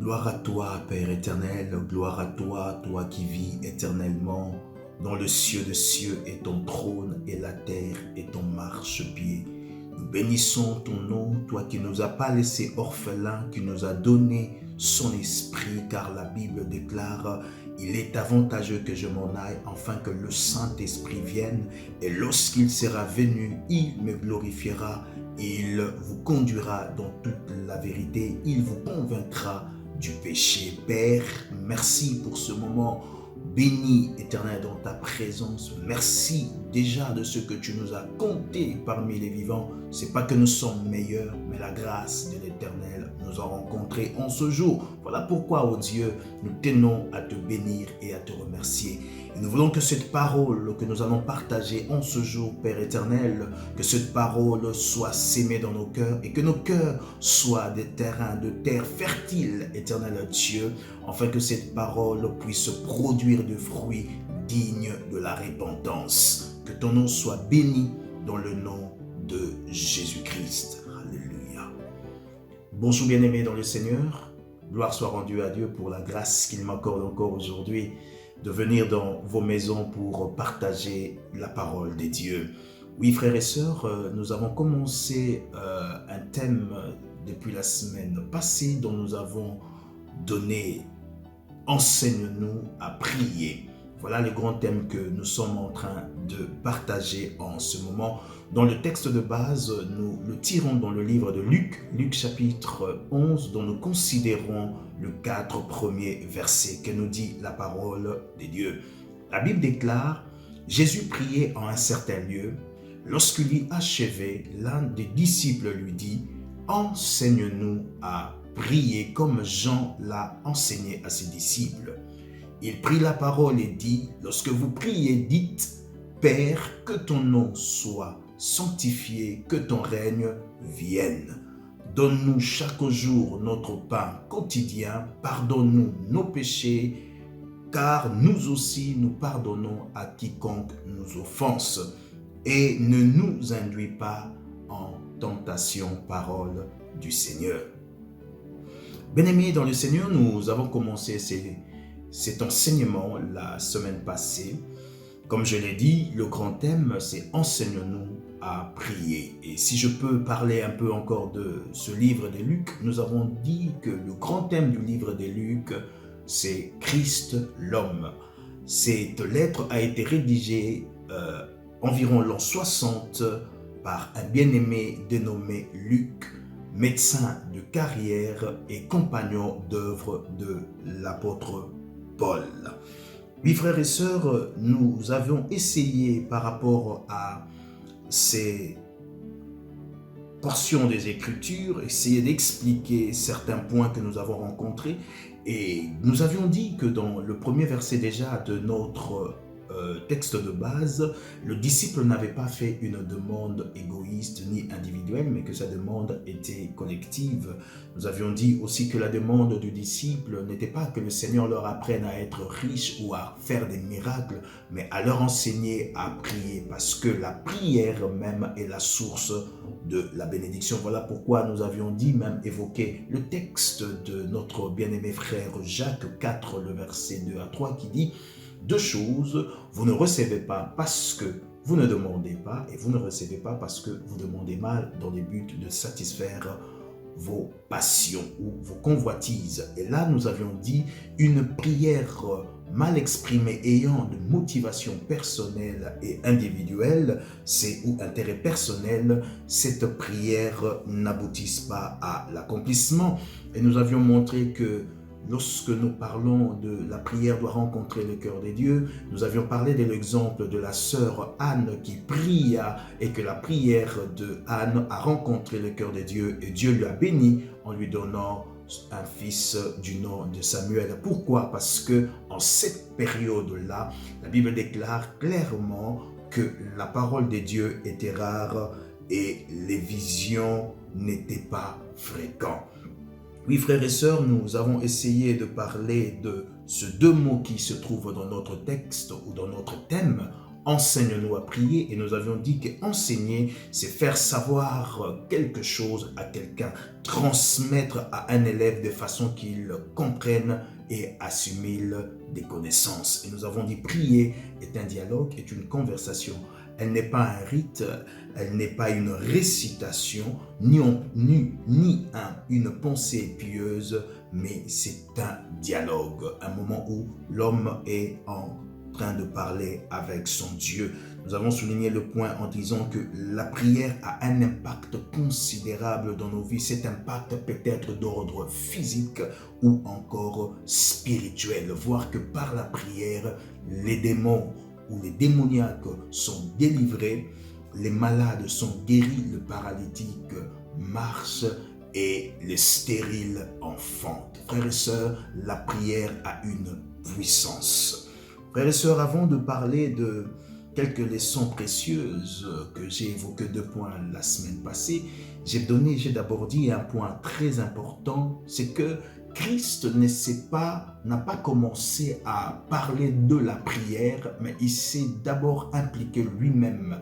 Gloire à toi, Père éternel, gloire à toi, toi qui vis éternellement dans le cieux de cieux et ton trône et la terre et ton marchepied. Nous bénissons ton nom, toi qui nous as pas laissés orphelins, qui nous a donné son esprit, car la Bible déclare « Il est avantageux que je m'en aille, afin que le Saint-Esprit vienne, et lorsqu'il sera venu, il me glorifiera, il vous conduira dans toute la vérité, il vous convaincra du péché. » Père, merci pour ce moment béni, éternel, dans ta présence. Merci déjà de ce que tu nous as compté parmi les vivants. C'est pas que nous sommes meilleurs, mais la grâce de l'éternel nous a rencontrés en ce jour. Voilà pourquoi, oh Dieu, nous tenons à te bénir et à te remercier. Et nous voulons que cette parole que nous allons partager en ce jour, Père éternel, que cette parole soit sémée dans nos cœurs et que nos cœurs soient des terrains de terre fertile, éternel Dieu, afin que cette parole puisse produire des fruits dignes de la repentance. Que ton nom soit béni dans le nom de Jésus-Christ. Alléluia. Bonjour bien-aimés dans le Seigneur. Gloire soit rendue à Dieu pour la grâce qu'il m'accorde encore aujourd'hui de venir dans vos maisons pour partager la parole des dieux. Oui, frères et sœurs, nous avons commencé un thème depuis la semaine passée dont nous avons donné « Enseigne-nous à prier ». Voilà le grand thème que nous sommes en train de partager en ce moment. Dans le texte de base, nous le tirons dans le livre de Luc, Luc chapitre 11, dont nous considérons le 4 premiers versets que nous dit la parole de Dieu. La Bible déclare « Jésus priait en un certain lieu. Lorsqu'il eut achevé, l'un des disciples lui dit « Enseigne-nous à prier comme Jean l'a enseigné à ses disciples. » Il prit la parole et dit, « Lorsque vous priez, dites, Père, que ton nom soit sanctifié, que ton règne vienne. Donne-nous chaque jour notre pain quotidien, pardonne-nous nos péchés, car nous aussi nous pardonnons à quiconque nous offense. Et ne nous induis pas en tentation, parole du Seigneur. » Bien-aimés dans le Seigneur, nous avons commencé cet enseignement la semaine passée. Comme je l'ai dit, le grand thème, c'est « Enseigne-nous à prier ». Et si je peux parler un peu encore de ce livre de Luc, nous avons dit que le grand thème du livre de Luc, c'est « Christ l'homme ». Cette lettre a été rédigée environ l'an 60 par un bien-aimé dénommé Luc, médecin de carrière et compagnon d'œuvre de l'apôtre Paul. Oui, frères et sœurs, nous avions essayé par rapport à ces portions des Écritures, essayer d'expliquer certains points que nous avons rencontrés, et nous avions dit que dans le premier verset déjà de notre texte de base, le disciple n'avait pas fait une demande égoïste ni individuelle, mais que sa demande était collective. Nous avions dit aussi que la demande du disciple n'était pas que le Seigneur leur apprenne à être riche ou à faire des miracles, mais à leur enseigner à prier, parce que la prière même est la source de la bénédiction. Voilà pourquoi nous avions dit, même évoqué le texte de notre bien-aimé frère Jacques 4, le verset 2 à 3, qui dit « Deux choses, vous ne recevez pas parce que vous ne demandez pas, et vous ne recevez pas parce que vous demandez mal dans le but de satisfaire vos passions ou vos convoitises. » Et là, nous avions dit une prière mal exprimée ayant de motivation personnelle et individuelle, c'est ou intérêt personnel, cette prière n'aboutisse pas à l'accomplissement. Et nous avions montré que lorsque nous parlons de la prière doit rencontrer le cœur des dieux, nous avions parlé de l'exemple de la sœur Anne qui pria et que la prière de Anne a rencontré le cœur des dieux et Dieu lui a béni en lui donnant un fils du nom de Samuel. Pourquoi? Parce que en cette période-là, la Bible déclare clairement que la parole de Dieu était rare et les visions n'étaient pas fréquentes. Oui, frères et sœurs, nous avons essayé de parler de ces deux mots qui se trouvent dans notre texte ou dans notre thème. « enseigne-nous à prier. Et nous avions dit qu'enseigner, c'est faire savoir quelque chose à quelqu'un, transmettre à un élève de façon qu'il comprenne et assimile des connaissances. Et nous avons dit prier est un dialogue, est une conversation. Elle n'est pas un rite, elle n'est pas une récitation, une pensée pieuse, mais c'est un dialogue, un moment où l'homme est en train de parler avec son Dieu. Nous avons souligné le point en disant que la prière a un impact considérable dans nos vies. Cet impact peut être d'ordre physique ou encore spirituel. Voir que par la prière, les démons ou les démoniaques sont délivrés, les malades sont guéris, le paralytique marche et les stériles enfantent. Frères et sœurs, la prière a une puissance. Frères et sœurs, avant de parler de quelques leçons précieuses que j'ai évoquées 2 points la semaine passée, j'ai d'abord dit un point très important, c'est que Christ n'a pas commencé à parler de la prière, mais il s'est d'abord impliqué lui-même.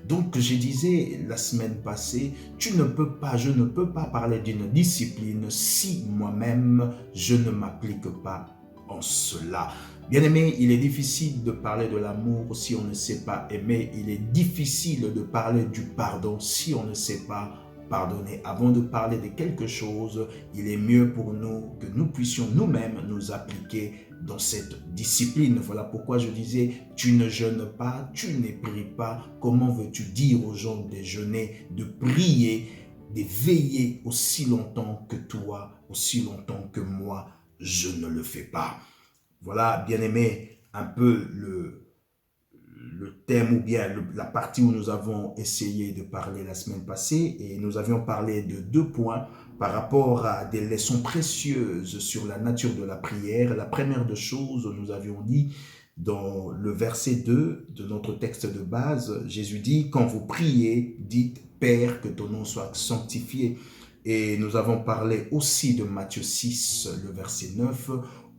Donc, je disais la semaine passée, je ne peux pas parler d'une discipline si moi-même je ne m'applique pas en cela. Bien-aimé, il est difficile de parler de l'amour si on ne sait pas aimer. Il est difficile de parler du pardon si on ne sait pas pardonner. Avant de parler de quelque chose, il est mieux pour nous que nous puissions nous-mêmes nous appliquer dans cette discipline. Voilà pourquoi je disais, tu ne jeûnes pas, tu ne pries pas. Comment veux-tu dire aux gens de jeûner, de prier, de veiller aussi longtemps que toi, aussi longtemps que moi, je ne le fais pas. Voilà, bien-aimé, un peu le thème ou bien la partie où nous avons essayé de parler la semaine passée, et nous avions parlé de 2 points par rapport à des leçons précieuses sur la nature de la prière. La première des choses, nous avions dit dans le verset 2 de notre texte de base, Jésus dit, quand vous priez, dites Père, que ton nom soit sanctifié. Et nous avons parlé aussi de Matthieu 6, le verset 9,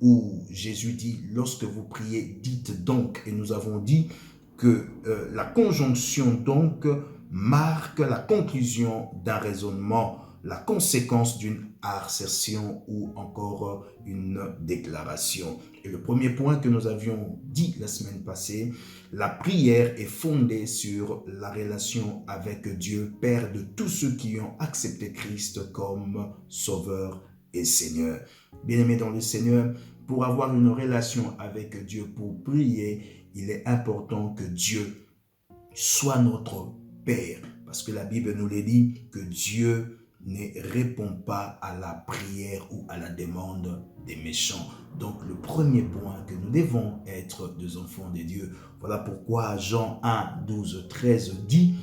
où Jésus dit, lorsque vous priez, dites donc. Et nous avons dit que la conjonction donc marque la conclusion d'un raisonnement, la conséquence d'une assertion ou encore une déclaration. Et le premier point que nous avions dit la semaine passée, la prière est fondée sur la relation avec Dieu, Père de tous ceux qui ont accepté Christ comme Sauveur et Seigneur. Bien-aimés dans le Seigneur, pour avoir une relation avec Dieu, pour prier, il est important que Dieu soit notre Père. Parce que la Bible nous le dit que Dieu ne répond pas à la prière ou à la demande des méchants. Donc le premier point, que nous devons être des enfants de Dieu. Voilà pourquoi Jean 1, 12, 13 dit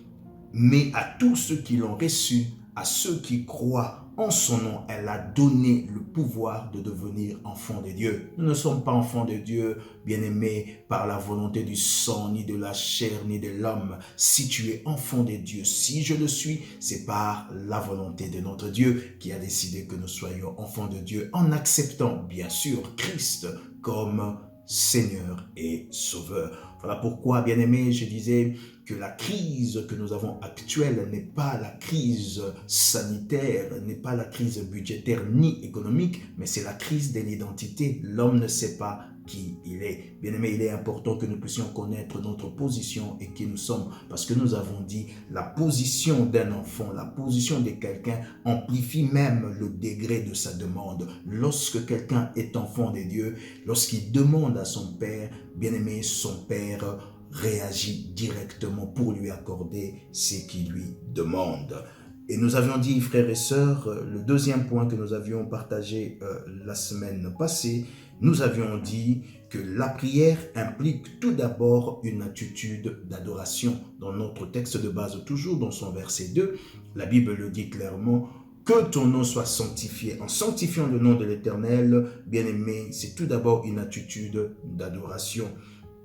« Mais à tous ceux qui l'ont reçu, à ceux qui croient en son nom, elle a donné le pouvoir de devenir enfants de Dieu. » Nous ne sommes pas enfants de Dieu, bien-aimés, par la volonté du sang, ni de la chair, ni de l'homme. Si tu es enfant de Dieu, si je le suis, c'est par la volonté de notre Dieu qui a décidé que nous soyons enfants de Dieu en acceptant, bien sûr, Christ comme Seigneur et Sauveur. Voilà pourquoi, bien-aimés, je disais que la crise que nous avons actuelle n'est pas la crise sanitaire, n'est pas la crise budgétaire ni économique, mais c'est la crise de l'identité. L'homme ne sait pas qui il est. Bien-aimé, il est important que nous puissions connaître notre position et qui nous sommes, parce que nous avons dit la position d'un enfant, la position de quelqu'un amplifie même le degré de sa demande. Lorsque quelqu'un est enfant de Dieu, lorsqu'il demande à son Père, bien-aimé, son Père réagit directement pour lui accorder ce qu'il lui demande. Et nous avions dit, frères et sœurs, le deuxième point que nous avions partagé la semaine passée, nous avions dit que la prière implique tout d'abord une attitude d'adoration. Dans notre texte de base, toujours dans son verset 2, la Bible le dit clairement, que ton nom soit sanctifié. En sanctifiant le nom de l'Éternel, bien-aimé, c'est tout d'abord une attitude d'adoration.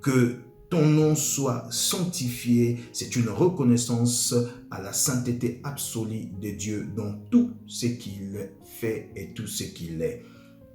Que ton nom soit sanctifié, c'est une reconnaissance à la sainteté absolue de Dieu dans tout ce qu'il fait et tout ce qu'il est.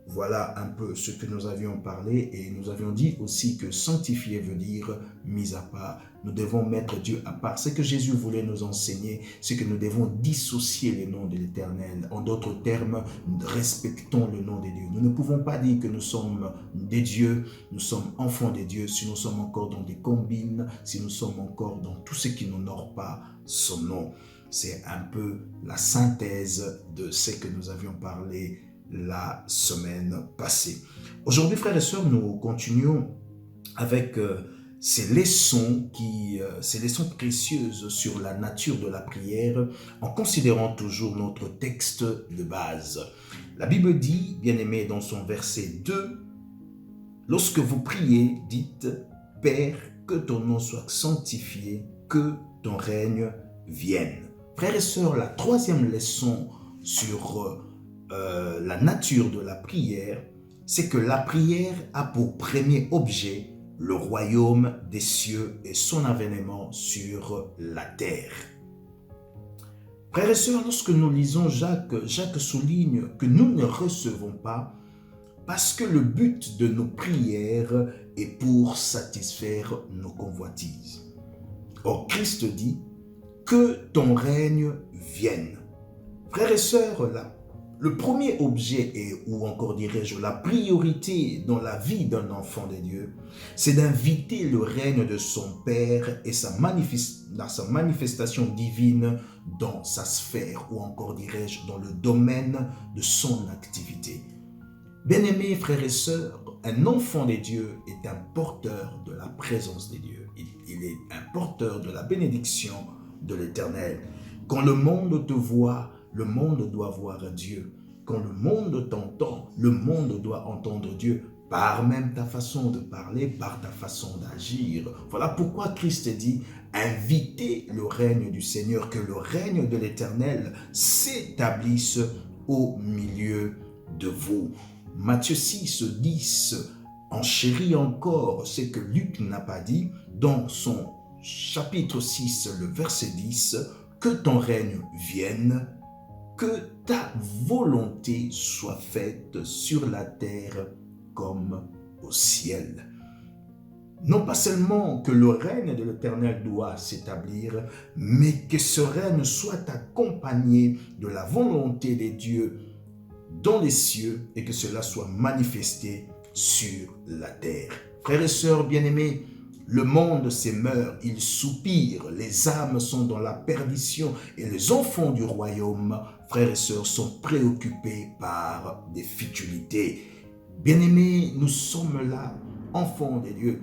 Voilà un peu ce que nous avions parlé et nous avions dit aussi que sanctifier veut dire mis à part. Nous devons mettre Dieu à part. Ce que Jésus voulait nous enseigner, c'est que nous devons dissocier le nom de l'Éternel. En d'autres termes, respectons le nom de Dieu. Nous ne pouvons pas dire que nous sommes des dieux, nous sommes enfants des dieux, si nous sommes encore dans des combines, si nous sommes encore dans tout ce qui n'honore pas son nom. C'est un peu la synthèse de ce que nous avions parlé la semaine passée. Aujourd'hui, frères et sœurs, nous continuons avec ces leçons précieuses sur la nature de la prière en considérant toujours notre texte de base. La Bible dit, bien-aimé, dans son verset 2, « Lorsque vous priez, dites, Père, que ton nom soit sanctifié, que ton règne vienne. » Frères et sœurs, la troisième leçon sur la nature de la prière, c'est que la prière a pour premier objet le royaume des cieux et son avènement sur la terre. Frères et sœurs, lorsque nous lisons Jacques souligne que nous ne recevons pas parce que le but de nos prières est pour satisfaire nos convoitises. Or, Christ dit que ton règne vienne. Frères et sœurs, le premier objet, ou encore dirais-je, la priorité dans la vie d'un enfant de Dieu, c'est d'inviter le règne de son Père et sa manifestation divine dans sa sphère, ou encore dirais-je, dans le domaine de son activité. Bien-aimés frères et sœurs, un enfant de Dieu est un porteur de la présence de Dieu. Il est un porteur de la bénédiction de l'Éternel. Quand le monde te voit, le monde doit voir Dieu. Quand le monde t'entend, le monde doit entendre Dieu par même ta façon de parler, par ta façon d'agir. Voilà pourquoi Christ dit, invitez le règne du Seigneur, que le règne de l'Éternel s'établisse au milieu de vous. Matthieu 6, 10 enchérit encore ce que Luc n'a pas dit dans son chapitre 6, le verset 10, que ton règne vienne, que ta volonté soit faite sur la terre comme au ciel. Non pas seulement que le règne de l'Éternel doit s'établir, mais que ce règne soit accompagné de la volonté des dieux dans les cieux et que cela soit manifesté sur la terre. Frères et sœurs bien-aimés, le monde s'émeurt, il soupire, les âmes sont dans la perdition et les enfants du royaume, frères et sœurs, sont préoccupés par des futilités. Bien-aimés, nous sommes là, enfants de Dieu.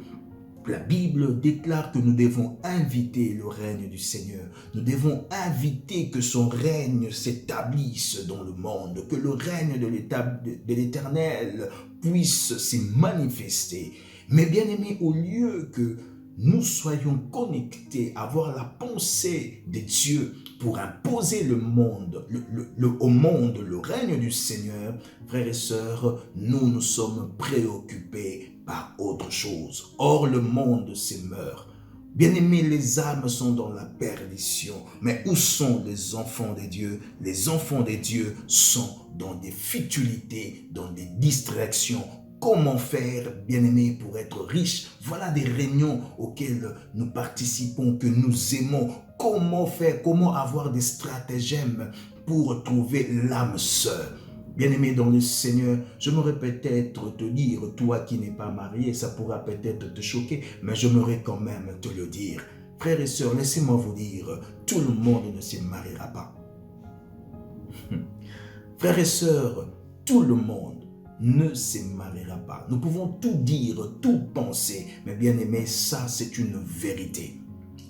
La Bible déclare que nous devons inviter le règne du Seigneur. Nous devons inviter que son règne s'établisse dans le monde, que le règne de l'Éternel puisse s'y manifester. Mais bien aimé, au lieu que nous soyons connectés, avoir la pensée de Dieu pour imposer au monde le règne du Seigneur, frères et sœurs, nous sommes préoccupés par autre chose. Or, le monde se meurt. Bien-aimés, les âmes sont dans la perdition. Mais où sont les enfants de Dieu? Les enfants de Dieu sont dans des futilités, dans des distractions. Comment faire, bien-aimés, pour être riche? Voilà des réunions auxquelles nous participons, que nous aimons. Comment faire? Comment avoir des stratagèmes pour trouver l'âme sœur? Bien-aimé dans le Seigneur, j'aimerais peut-être te dire, toi qui n'es pas marié, ça pourra peut-être te choquer, mais j'aimerais quand même te le dire. Frères et sœurs, laissez-moi vous dire, tout le monde ne se mariera pas. Frères et sœurs, tout le monde ne se mariera pas. Nous pouvons tout dire, tout penser, mais bien-aimé, ça c'est une vérité.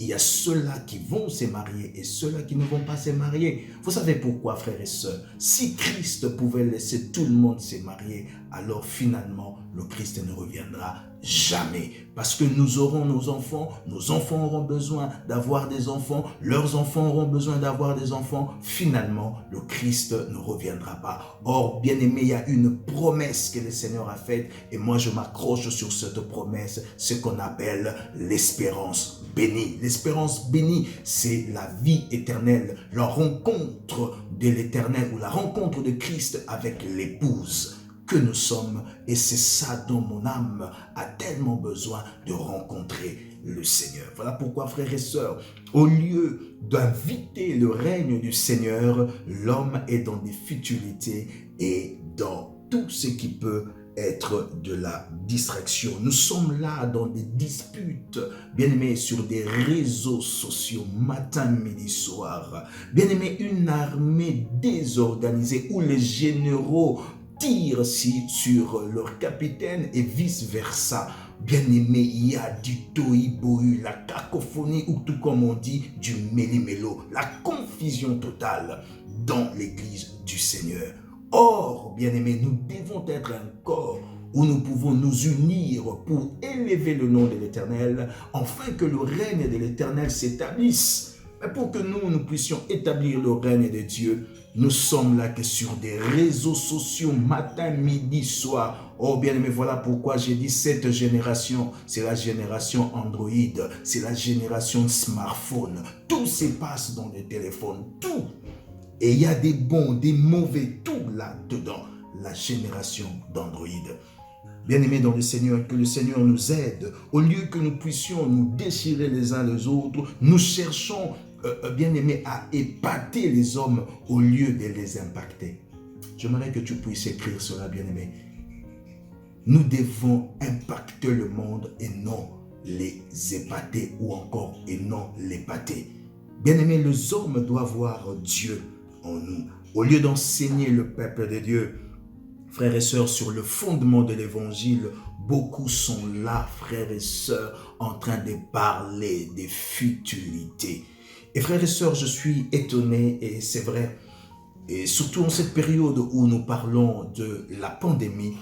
Il y a ceux-là qui vont se marier et ceux-là qui ne vont pas se marier. Vous savez pourquoi, frères et sœurs? Si Christ pouvait laisser tout le monde se marier, alors finalement, le Christ ne reviendra jamais. Parce que nous aurons nos enfants auront besoin d'avoir des enfants, leurs enfants auront besoin d'avoir des enfants. Finalement, le Christ ne reviendra pas. Or, bien-aimé, il y a une promesse que le Seigneur a faite et moi je m'accroche sur cette promesse, ce qu'on appelle l'espérance bénie. L'espérance bénie, c'est la vie éternelle, la rencontre de l'éternel ou la rencontre de Christ avec l'épouse. que nous sommes. Et c'est ça dont mon âme a tellement besoin de rencontrer le Seigneur. Voilà pourquoi, frères et sœurs, au lieu d'inviter le règne du Seigneur, l'homme est dans des futilités et dans tout ce qui peut être de la distraction. Nous sommes là dans des disputes, bien-aimés, sur des réseaux sociaux, matin, midi, soir. Bien-aimés, une armée désorganisée où les généraux tirent sur leur capitaine et vice-versa. Bien-aimé, il y a du tohu-bohu, la cacophonie ou tout comme on dit, du méli-mélo, la confusion totale dans l'église du Seigneur. Or, bien-aimé, nous devons être un corps où nous pouvons nous unir pour élever le nom de l'Éternel, afin que le règne de l'Éternel s'établisse. Mais pour que nous puissions établir le règne de Dieu, nous sommes là que sur des réseaux sociaux, matin, midi, soir. Oh bien-aimé, voilà pourquoi j'ai dit cette génération, c'est la génération Android, c'est la génération smartphone. Tout se passe dans les téléphones, tout. Et il y a des bons, des mauvais, tout là-dedans, la génération d'Android. Bien-aimés dans le Seigneur, que le Seigneur nous aide. Au lieu que nous puissions nous déchirer les uns les autres, nous cherchons, bien-aimés, à épater les hommes au lieu de les impacter. J'aimerais que tu puisses écrire cela, bien-aimé. Nous devons impacter le monde et non les épater ou encore et non l'épater. Bien-aimés, les hommes doivent voir Dieu en nous. Au lieu d'enseigner le peuple de Dieu, frères et sœurs, sur le fondement de l'évangile, beaucoup sont là, frères et sœurs, en train de parler des futilités. Et frères et sœurs, je suis étonné, et c'est vrai, et surtout en cette période où nous parlons de la pandémie,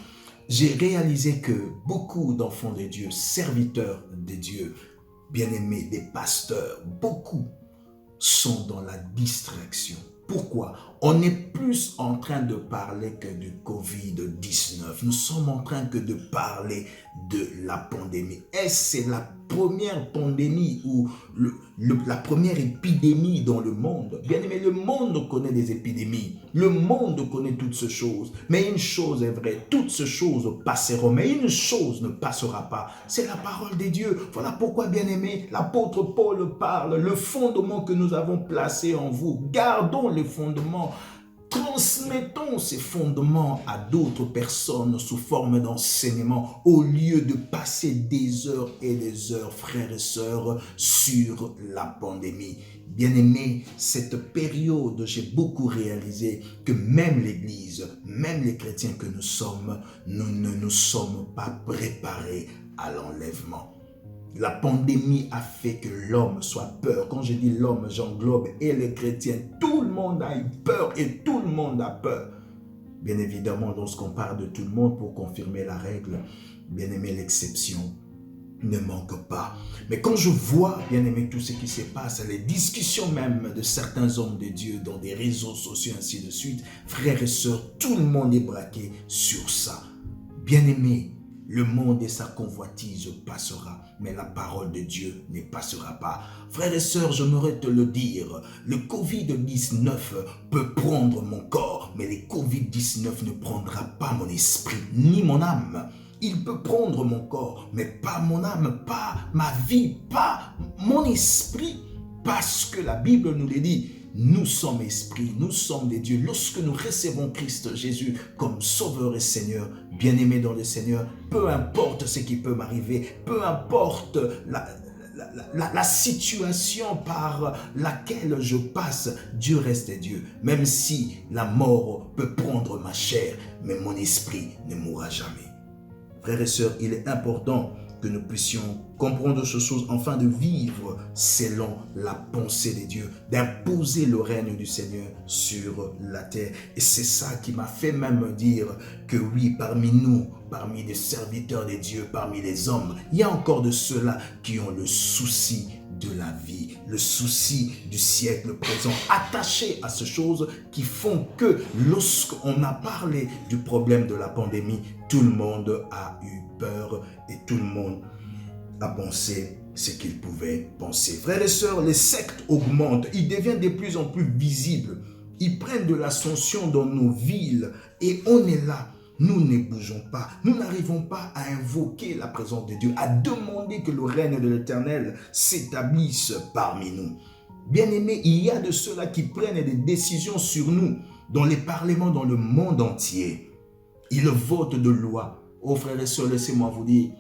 j'ai réalisé que beaucoup d'enfants de Dieu, serviteurs de Dieu, bien-aimés, des pasteurs, beaucoup sont dans la distraction. Pourquoi? On est plus en train de parler que du Covid-19. Nous sommes en train que de parler de la pandémie. Et c'est la première pandémie ou la première épidémie dans le monde. Bien aimé, le monde connaît des épidémies. Le monde connaît toutes ces choses. Mais une chose est vraie, toutes ces choses passeront. Mais une chose ne passera pas. C'est la parole de Dieu. Voilà pourquoi, bien aimé, l'apôtre Paul parle. Le fondement que nous avons placé en vous. Gardons les fondements. Transmettons ces fondements à d'autres personnes sous forme d'enseignement au lieu de passer des heures et des heures, frères et sœurs, sur la pandémie. Bien-aimés, cette période, j'ai beaucoup réalisé que même l'Église, même les chrétiens que nous sommes, nous ne nous sommes pas préparés à l'enlèvement. La pandémie a fait que l'homme soit peur. Quand je dis l'homme, j'englobe et les chrétiens. Tout le monde a eu peur et tout le monde a peur. Bien évidemment, lorsqu'on parle de tout le monde pour confirmer la règle, bien aimé, l'exception ne manque pas. Mais quand je vois, bien aimé, tout ce qui se passe, les discussions même de certains hommes de Dieu dans des réseaux sociaux, ainsi de suite, frères et sœurs, tout le monde est braqué sur ça. Bien aimé, le monde et sa convoitise passera, mais la parole de Dieu ne passera pas. Frères et sœurs, j'aimerais te le dire, le Covid-19 peut prendre mon corps, mais le Covid-19 ne prendra pas mon esprit, ni mon âme. Il peut prendre mon corps, mais pas mon âme, pas ma vie, pas mon esprit, parce que la Bible nous le dit. Nous sommes esprits, nous sommes des dieux. Lorsque nous recevons Christ Jésus comme Sauveur et Seigneur, bien-aimé dans le Seigneur, peu importe ce qui peut m'arriver, peu importe la situation par laquelle je passe, Dieu reste Dieu. Même si la mort peut prendre ma chair, mais mon esprit ne mourra jamais. Frères et sœurs, il est important que nous puissions comprendre ces choses, afin de vivre selon la pensée de Dieu, d'imposer le règne du Seigneur sur la terre. Et c'est ça qui m'a fait même dire que oui, parmi nous, parmi les serviteurs de Dieu, parmi les hommes, il y a encore de ceux-là qui ont le souci de la vie, le souci du siècle présent, attaché à ces choses qui font que lorsqu'on a parlé du problème de la pandémie, tout le monde a eu peur et tout le monde a pensé ce qu'il pouvait penser. Frères et sœurs, les sectes augmentent, ils deviennent de plus en plus visibles, ils prennent de l'ascension dans nos villes et on est là. nous ne bougeons pas. Nous n'arrivons pas à invoquer la présence de Dieu, à demander que le règne de l'Éternel s'établisse parmi nous. Bien-aimés, il y a de ceux-là qui prennent des décisions sur nous dans les parlements dans le monde entier. Ils votent de lois. Oh frères et sœurs, laissez-moi vous dire,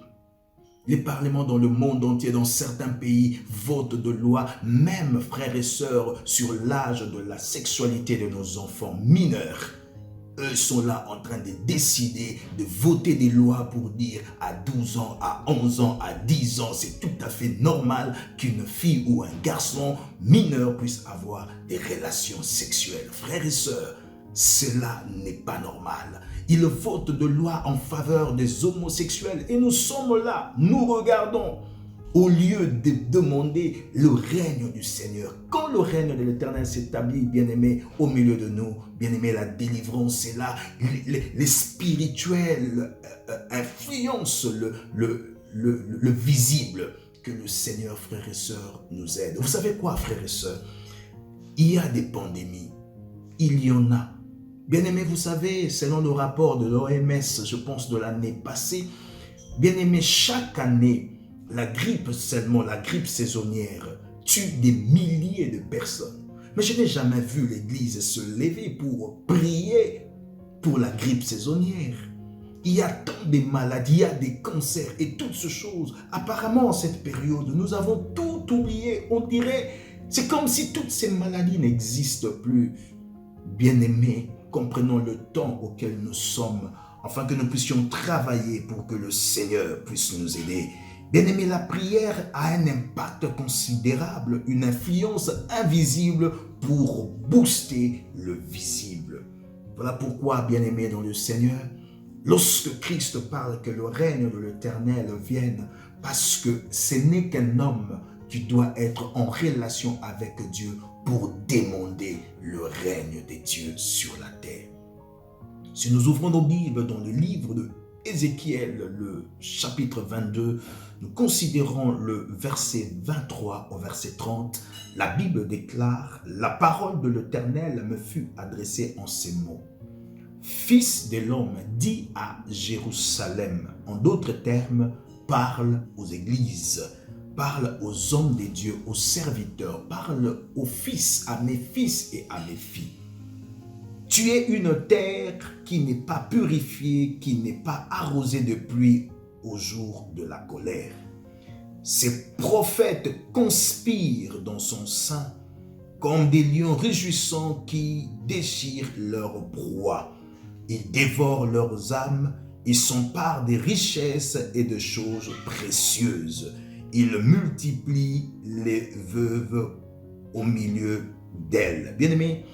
les parlements dans le monde entier, dans certains pays, votent de lois, même frères et sœurs, sur l'âge de la sexualité de nos enfants mineurs. Eux sont là en train de décider, de voter des lois pour dire à 12 ans, à 11 ans, à 10 ans, c'est tout à fait normal qu'une fille ou un garçon mineur puisse avoir des relations sexuelles. Frères et sœurs, cela n'est pas normal. Ils votent de lois en faveur des homosexuels et nous sommes là, nous regardons. Au lieu de demander le règne du Seigneur. Quand le règne de l'Éternel s'établit, bien-aimé, au milieu de nous, bien-aimé, la délivrance est là. Les spirituels influencent le visible. Que le Seigneur, frères et sœurs, nous aide. Vous savez quoi, frères et sœurs? Il y a des pandémies. Il y en a. Bien-aimé, vous savez, selon le rapport de l'OMS, je pense de l'année passée, bien-aimé, chaque année, la grippe seulement, la grippe saisonnière, tue des milliers de personnes. Mais je n'ai jamais vu l'Église se lever pour prier pour la grippe saisonnière. Il y a tant de maladies, il y a des cancers et toutes ces choses. Apparemment, en cette période, nous avons tout oublié. On dirait, c'est comme si toutes ces maladies n'existent plus. Bien-aimés, comprenons le temps auquel nous sommes, afin que nous puissions travailler pour que le Seigneur puisse nous aider. Bien-aimé, la prière a un impact considérable, une influence invisible pour booster le visible. Voilà pourquoi, bien-aimé dans le Seigneur, lorsque Christ parle que le règne de l'Éternel vienne, parce que ce n'est qu'un homme qui doit être en relation avec Dieu pour demander le règne de Dieu sur la terre. Si nous ouvrons nos Bibles dans le livre de Ézéchiel, le chapitre 22, nous considérons le verset 23 au verset 30. La Bible déclare, « La parole de l'Éternel me fut adressée en ces mots. Fils de l'homme, dis à Jérusalem, en d'autres termes, parle aux églises, parle aux hommes de Dieu, aux serviteurs, parle aux fils, à mes fils et à mes filles. Tu es une terre qui n'est pas purifiée, qui n'est pas arrosée de pluie au jour de la colère. Ces prophètes conspirent dans son sein comme des lions réjouissants qui déchirent leur proie. Ils dévorent leurs âmes, ils s'emparent des richesses et de choses précieuses. Ils multiplient les veuves au milieu d'elles. Bien-aimés,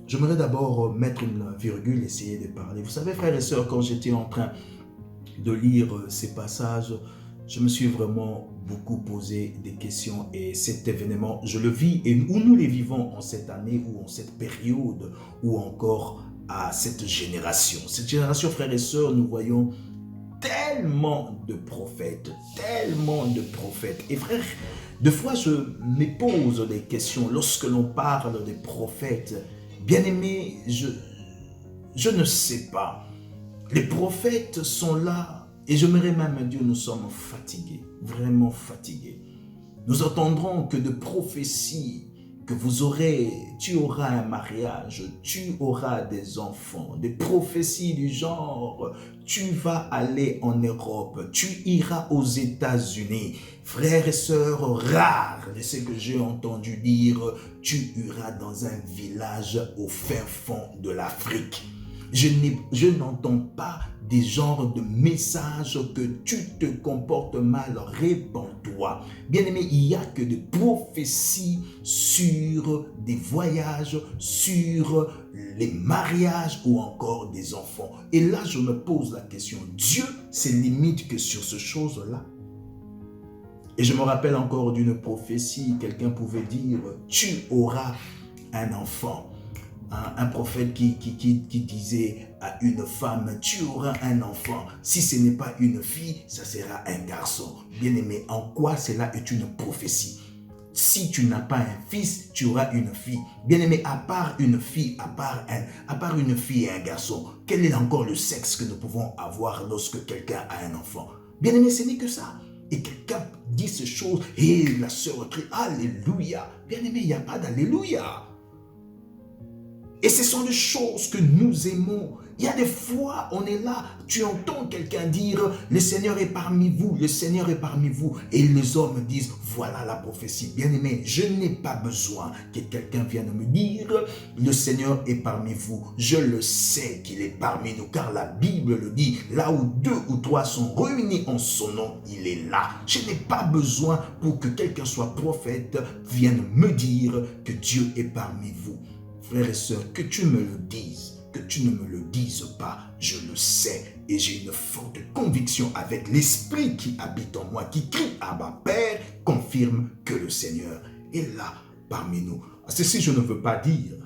j'aimerais d'abord mettre une virgule, essayer de parler. Vous savez, frères et sœurs, quand j'étais en train de lire ces passages, je me suis vraiment beaucoup posé des questions et cet événement, je le vis et nous les vivons en cette année ou en cette période ou encore à cette génération. Cette génération, frères et sœurs, nous voyons tellement de prophètes. Et frères, des fois je me pose des questions lorsque l'on parle des prophètes. Bien-aimés, je ne sais pas. Les prophètes sont là et j'aimerais même dire nous sommes fatigués, vraiment fatigués. Nous entendrons que de prophéties que tu auras un mariage, tu auras des enfants, des prophéties du genre, tu vas aller en Europe, tu iras aux États-Unis. Frères et sœurs, rare de ce que j'ai entendu dire, tu iras dans un village au fin fond de l'Afrique. Je n'entends pas des genres de messages que tu te comportes mal, répands-toi. Bien-aimé, il n'y a que des prophéties sur des voyages, sur les mariages ou encore des enfants. Et là, je me pose la question, Dieu se limite que sur ces choses-là? Et je me rappelle encore d'une prophétie, quelqu'un pouvait dire, tu auras un enfant. Un prophète qui disait à une femme, tu auras un enfant. Si ce n'est pas une fille, ça sera un garçon. Bien-aimé, en quoi cela est une prophétie? Si tu n'as pas un fils, tu auras une fille. Bien-aimé, à part une fille, à part une fille et un garçon, quel est encore le sexe que nous pouvons avoir lorsque quelqu'un a un enfant? Bien-aimé, ce n'est que ça. Et quelqu'un dit ces choses, et la sœur crie, Alléluia. Bien-aimé, il n'y a pas d'Alléluia. Et ce sont des choses que nous aimons. Il y a des fois, on est là, tu entends quelqu'un dire, le Seigneur est parmi vous, le Seigneur est parmi vous. Et les hommes disent, voilà la prophétie. Bien-aimé, je n'ai pas besoin que quelqu'un vienne me dire, le Seigneur est parmi vous. Je le sais qu'il est parmi nous, car la Bible le dit, là où 2 ou 3 sont réunis en son nom, il est là. Je n'ai pas besoin pour que quelqu'un soit prophète, vienne me dire que Dieu est parmi vous. Frères et sœurs, que tu me le dises, que tu ne me le dises pas, je le sais et j'ai une forte conviction avec l'esprit qui habite en moi, qui crie à ma Père, confirme que le Seigneur est là parmi nous. Ceci, je ne veux pas dire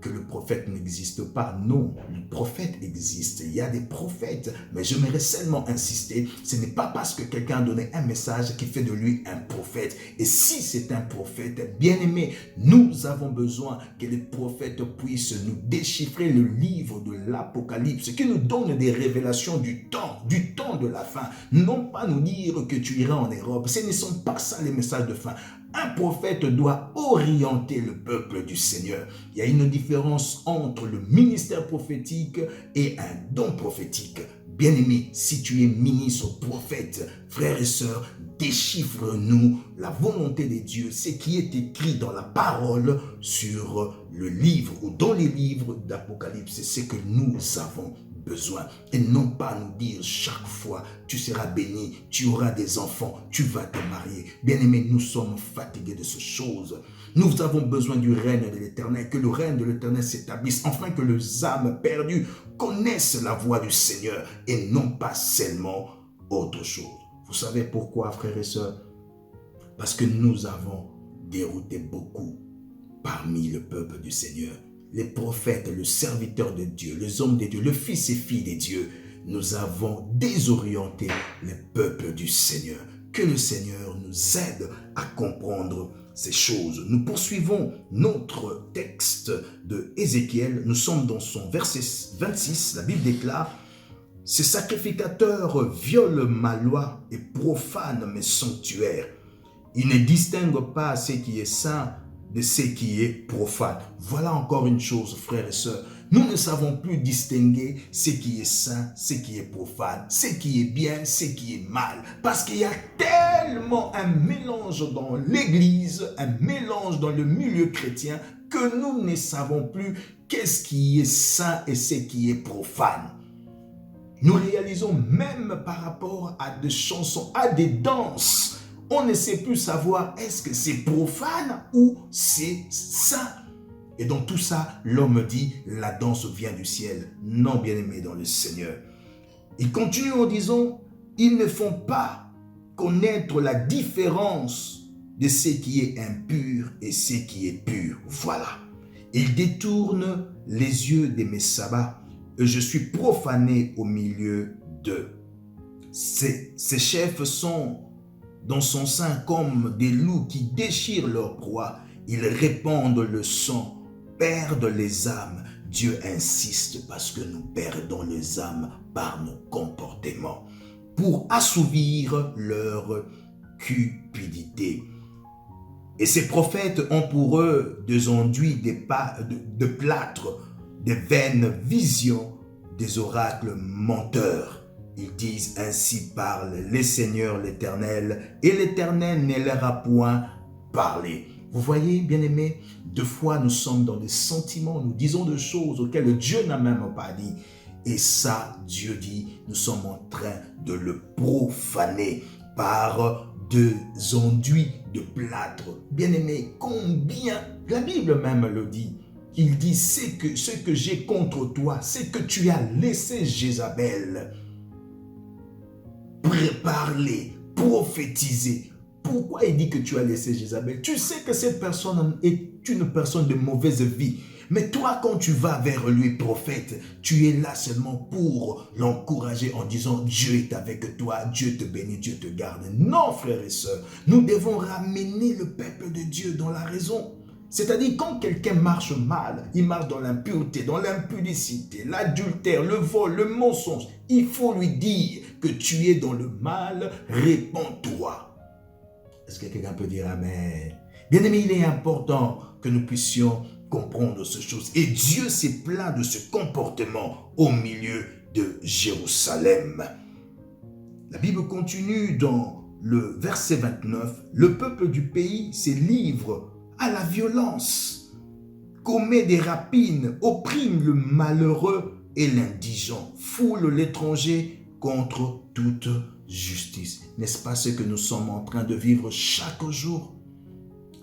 que le prophète n'existe pas. Non, le prophète existe. Il y a des prophètes, mais j'aimerais seulement insister, ce n'est pas parce que quelqu'un a donné un message qui fait de lui un prophète. Et si c'est un prophète, bien aimé, nous avons besoin que les prophètes puissent nous déchiffrer le livre de l'Apocalypse, qui nous donne des révélations du temps de la fin. Non pas nous dire que tu iras en Europe. Ce ne sont pas ça les messages de fin. Un prophète doit orienter le peuple du Seigneur. Il y a une différence entre le ministère prophétique et un don prophétique. Bien-aimé, si tu es ministre prophète, frères et sœurs, déchiffre-nous la volonté de Dieu, ce qui est écrit dans la parole sur le livre ou dans les livres d'Apocalypse. C'est ce que nous avons besoin et non pas nous dire chaque fois tu seras béni, tu auras des enfants, tu vas te marier. Bien-aimés, nous sommes fatigués de ces choses. Nous avons besoin du règne de l'Éternel, que le règne de l'Éternel s'établisse, afin que les âmes perdues connaissent la voix du Seigneur et non pas seulement autre chose. Vous savez pourquoi, frères et sœurs? Parce que nous avons dérouté beaucoup parmi le peuple du Seigneur. Les prophètes, le serviteur de Dieu, les hommes de Dieu, le fils et filles de Dieu, nous avons désorienté le peuple du Seigneur. Que le Seigneur nous aide à comprendre ces choses. Nous poursuivons notre texte de Ézéchiel. Nous sommes dans son verset 26. La Bible déclare, « Ces sacrificateurs violent ma loi et profanent mes sanctuaires. Ils ne distinguent pas ce qui est saint de ce qui est profane. » Voilà encore une chose, frères et sœurs. Nous ne savons plus distinguer ce qui est saint, ce qui est profane, ce qui est bien, ce qui est mal. Parce qu'il y a tellement un mélange dans l'Église, un mélange dans le milieu chrétien, que nous ne savons plus qu'est-ce qui est saint et ce qui est profane. Nous réalisons même par rapport à des chansons, à des danses, on ne sait plus savoir est-ce que c'est profane ou c'est saint. Et dans tout ça, l'homme dit, la danse vient du ciel. Non, bien-aimé dans le Seigneur. Il continue en disant, ils ne font pas connaître la différence de ce qui est impur et ce qui est pur. Voilà. Ils détournent les yeux de mes sabbats et je suis profané au milieu d'eux. Ces chefs sont dans son sein comme des loups qui déchirent leur proie. Ils répandent le sang, perdent les âmes. Dieu insiste parce que nous perdons les âmes par nos comportements pour assouvir leur cupidité. Et ces prophètes ont pour eux des enduits de plâtre, des vaines visions, des oracles menteurs. Ils disent, ainsi parle les seigneurs l'Éternel, et l'Éternel ne leur a point parlé. Vous voyez, bien-aimés, deux fois nous sommes dans des sentiments, nous disons des choses auxquelles Dieu n'a même pas dit. Et ça, Dieu dit, nous sommes en train de le profaner par des enduits de plâtre. Bien-aimés, combien, la Bible même le dit, il dit, ce que j'ai contre toi, c'est que tu as laissé Jézabel parler, prophétiser. Pourquoi il dit que tu as laissé Jézabel? Tu sais que cette personne est une personne de mauvaise vie. Mais toi, quand tu vas vers lui, prophète, tu es là seulement pour l'encourager en disant Dieu est avec toi, Dieu te bénit, Dieu te garde. Non, frères et sœurs, nous devons ramener le peuple de Dieu dans la raison. C'est-à-dire, quand quelqu'un marche mal, il marche dans l'impureté, dans l'impudicité, l'adultère, le vol, le mensonge, il faut lui dire que tu es dans le mal, répands-toi. Est-ce que quelqu'un peut dire Amen? Bien-aimé, il est important que nous puissions comprendre ces choses. Et Dieu s'est plaint de ce comportement au milieu de Jérusalem. La Bible continue dans le verset 29. Le peuple du pays se livre à la violence, commet des rapines, opprime le malheureux et l'indigent, foule l'étranger contre toute justice. N'est-ce pas ce que nous sommes en train de vivre chaque jour?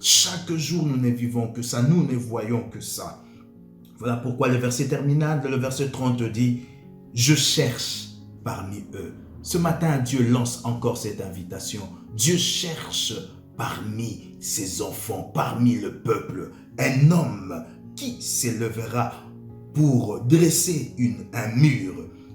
Chaque jour, nous ne vivons que ça, nous ne voyons que ça. Voilà pourquoi le verset terminal, le verset 30 dit « Je cherche parmi eux ». Ce matin, Dieu lance encore cette invitation. Dieu cherche parmi ses enfants, parmi le peuple, un homme qui s'élèvera pour dresser un mur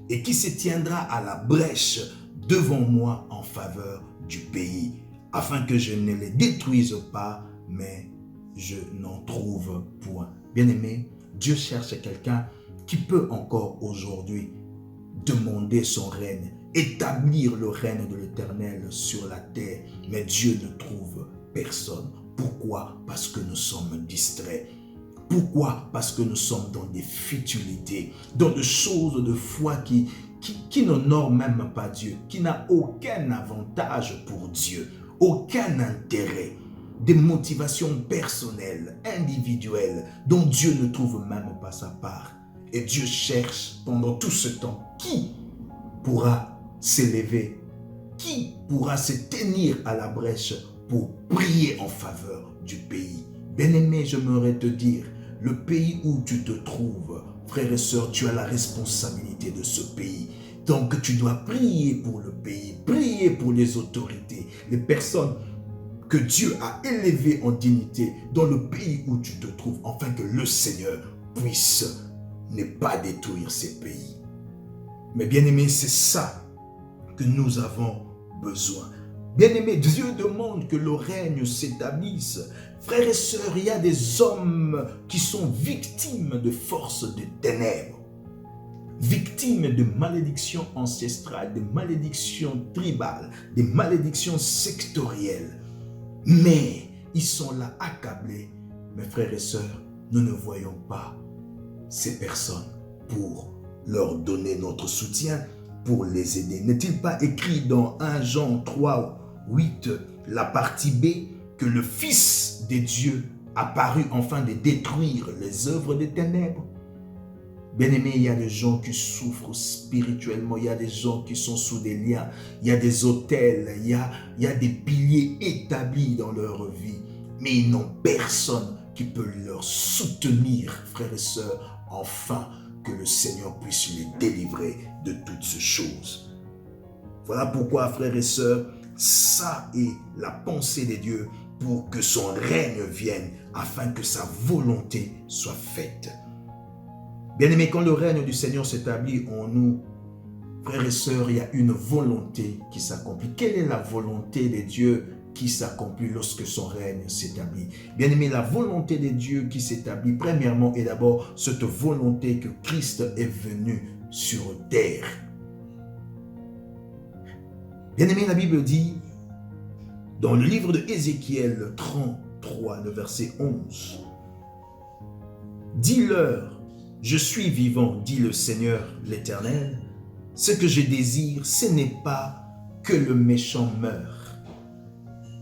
et qui se tiendra à la brèche devant moi en faveur du pays, afin que je ne les détruise pas, mais je n'en trouve point. Bien-aimé, Dieu cherche quelqu'un qui peut encore aujourd'hui demander son règne, établir le règne de l'Éternel sur la terre, mais Dieu ne trouve personne. Pourquoi? Parce que nous sommes distraits. Pourquoi? Parce que nous sommes dans des futilités, dans des choses de foi qui n'honorent même pas Dieu, qui n'a aucun avantage pour Dieu, aucun intérêt, des motivations personnelles, individuelles, dont Dieu ne trouve même pas sa part. Et Dieu cherche pendant tout ce temps qui pourra s'élever, qui pourra se tenir à la brèche pour prier en faveur du pays. Bien-aimé, j'aimerais te dire, le pays où tu te trouves, frères et sœurs, tu as la responsabilité de ce pays. Donc tu dois prier pour le pays, prier pour les autorités, les personnes que Dieu a élevées en dignité dans le pays où tu te trouves, afin que le Seigneur puisse ne pas détruire ces pays. Mais bien-aimé, c'est ça que nous avons besoin. Bien-aimé, Dieu demande que le règne s'établisse. Frères et sœurs, il y a des hommes qui sont victimes de forces de ténèbres, victimes de malédictions ancestrales, de malédictions tribales, de malédictions sectorielles. Mais ils sont là accablés. Mes frères et sœurs, nous ne voyons pas ces personnes pour leur donner notre soutien, pour les aider. N'est-il pas écrit dans 1 Jean 3, 8, la partie B, que le Fils de Dieu apparut afin de détruire les œuvres des ténèbres? Bien-aimés, il y a des gens qui souffrent spirituellement, il y a des gens qui sont sous des liens, il y a des autels, il y a des piliers établis dans leur vie, mais ils n'ont personne qui peut leur soutenir, frères et sœurs, afin que le Seigneur puisse les délivrer de toutes ces choses. Voilà pourquoi, frères et sœurs, ça est la pensée de Dieu pour que son règne vienne, afin que sa volonté soit faite. Bien-aimés, quand le règne du Seigneur s'établit en nous, frères et sœurs, il y a une volonté qui s'accomplit. Quelle est la volonté de Dieu qui s'accomplit lorsque son règne s'établit? Bien-aimés, la volonté de Dieu qui s'établit, premièrement et d'abord, cette volonté que Christ est venu sur terre. Bien-aimés, la Bible dit, dans le livre de Ézéchiel 33, le verset 11, « Dis-leur, je suis vivant, dit le Seigneur l'Éternel. Ce que je désire, ce n'est pas que le méchant meure.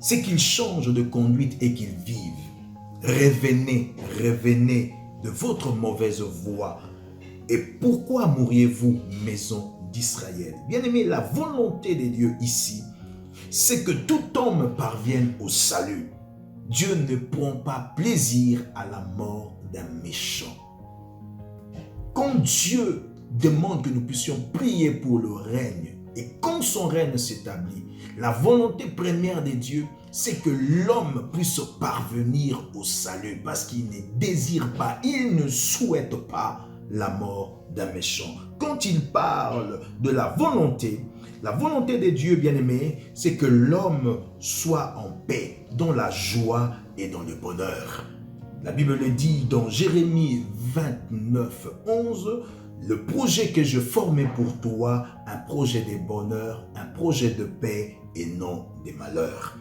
C'est qu'il change de conduite et qu'il vive. Revenez, revenez de votre mauvaise voie. Et pourquoi mourriez-vous, maison d'Israël? » Bien-aimé, la volonté de Dieu ici, c'est que tout homme parvienne au salut. Dieu ne prend pas plaisir à la mort d'un méchant. Quand Dieu demande que nous puissions prier pour le règne, et quand son règne s'établit, la volonté première de Dieu, c'est que l'homme puisse parvenir au salut parce qu'il ne désire pas, il ne souhaite pas la mort d'un méchant. Quand il parle de la volonté de Dieu, bien-aimé, c'est que l'homme soit en paix, dans la joie et dans le bonheur. La Bible le dit dans Jérémie 29, 11, « Le projet que je formais pour toi, un projet de bonheur, un projet de paix et non des malheurs. »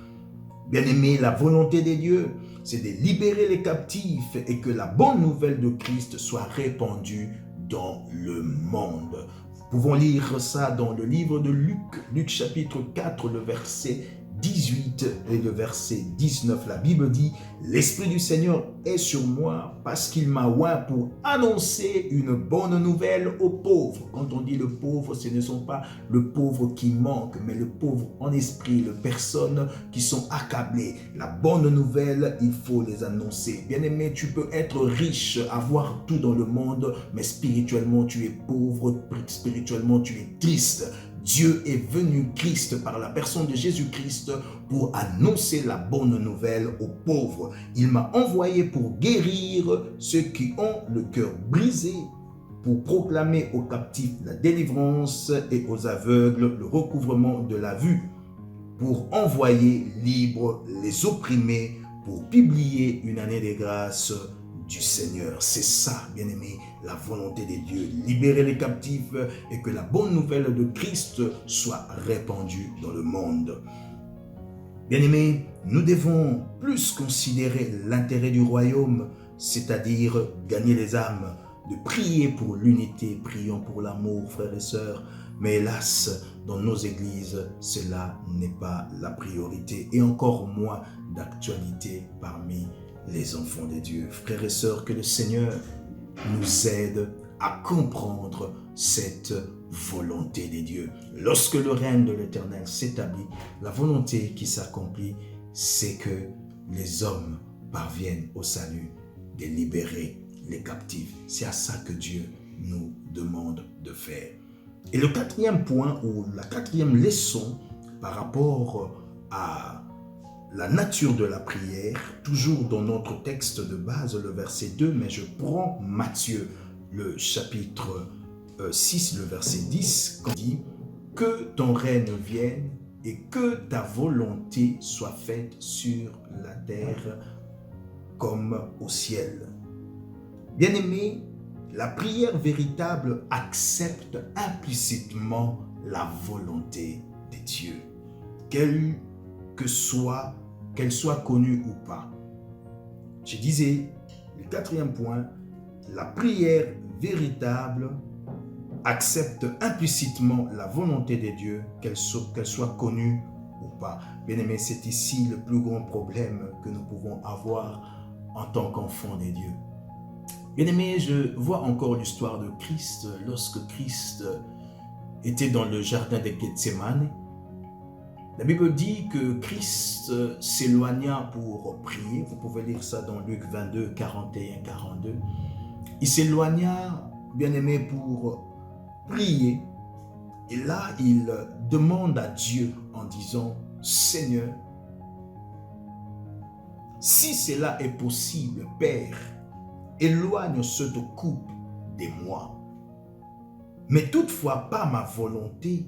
Bien-aimé, la volonté de Dieu, c'est de libérer les captifs et que la bonne nouvelle de Christ soit répandue dans le monde. Nous pouvons lire ça dans le livre de Luc, Luc chapitre 4, le verset 18 et le verset 19. La Bible dit, « L'Esprit du Seigneur est sur moi parce qu'il m'a oint pour annoncer une bonne nouvelle aux pauvres. » Quand on dit le pauvre, ce ne sont pas le pauvre qui manque, mais le pauvre en esprit, les personnes qui sont accablées. La bonne nouvelle, il faut les annoncer. Bien-aimé, tu peux être riche, avoir tout dans le monde, mais spirituellement, tu es pauvre, spirituellement, tu es triste. Dieu est venu, Christ, par la personne de Jésus-Christ, pour annoncer la bonne nouvelle aux pauvres. Il m'a envoyé pour guérir ceux qui ont le cœur brisé, pour proclamer aux captifs la délivrance et aux aveugles le recouvrement de la vue, pour envoyer libres les opprimés, pour publier une année de grâce du Seigneur. C'est ça, bien-aimé, la volonté de Dieu. Libérer les captifs et que la bonne nouvelle de Christ soit répandue dans le monde. Bien-aimé, nous devons plus considérer l'intérêt du royaume, c'est-à-dire gagner les âmes, de prier pour l'unité, prions pour l'amour, frères et sœurs. Mais hélas, dans nos églises, cela n'est pas la priorité et encore moins d'actualité parmi les enfants de Dieu. Frères et sœurs, que le Seigneur nous aide à comprendre cette volonté de Dieu. Lorsque le règne de l'Éternel s'établit, la volonté qui s'accomplit, c'est que les hommes parviennent au salut, de libérer les captifs. C'est à ça que Dieu nous demande de faire. Et le quatrième point, ou la quatrième leçon par rapport à la nature de la prière, toujours dans notre texte de base, le verset 2, mais je prends Matthieu, le chapitre 6, le verset 10, quand il dit « Que ton règne vienne et que ta volonté soit faite sur la terre comme au ciel. » Bien-aimé, la prière véritable accepte implicitement la volonté de Dieu, qu'elle soit connue ou pas. Je disais, le quatrième point, la prière véritable accepte implicitement la volonté de Dieu, qu'elle soit connue ou pas. Bien-aimé, c'est ici le plus grand problème que nous pouvons avoir en tant qu'enfants de Dieu. Bien-aimé, je vois encore l'histoire de Christ lorsque Christ était dans le jardin de Gethsémane. La Bible dit que Christ s'éloigna pour prier. Vous pouvez lire ça dans Luc 22, 41, 42. Il s'éloigna, bien-aimé, pour prier. Et là, il demande à Dieu en disant, « Seigneur, si cela est possible, Père, éloigne cette coupe de moi. Mais toutefois, pas ma volonté,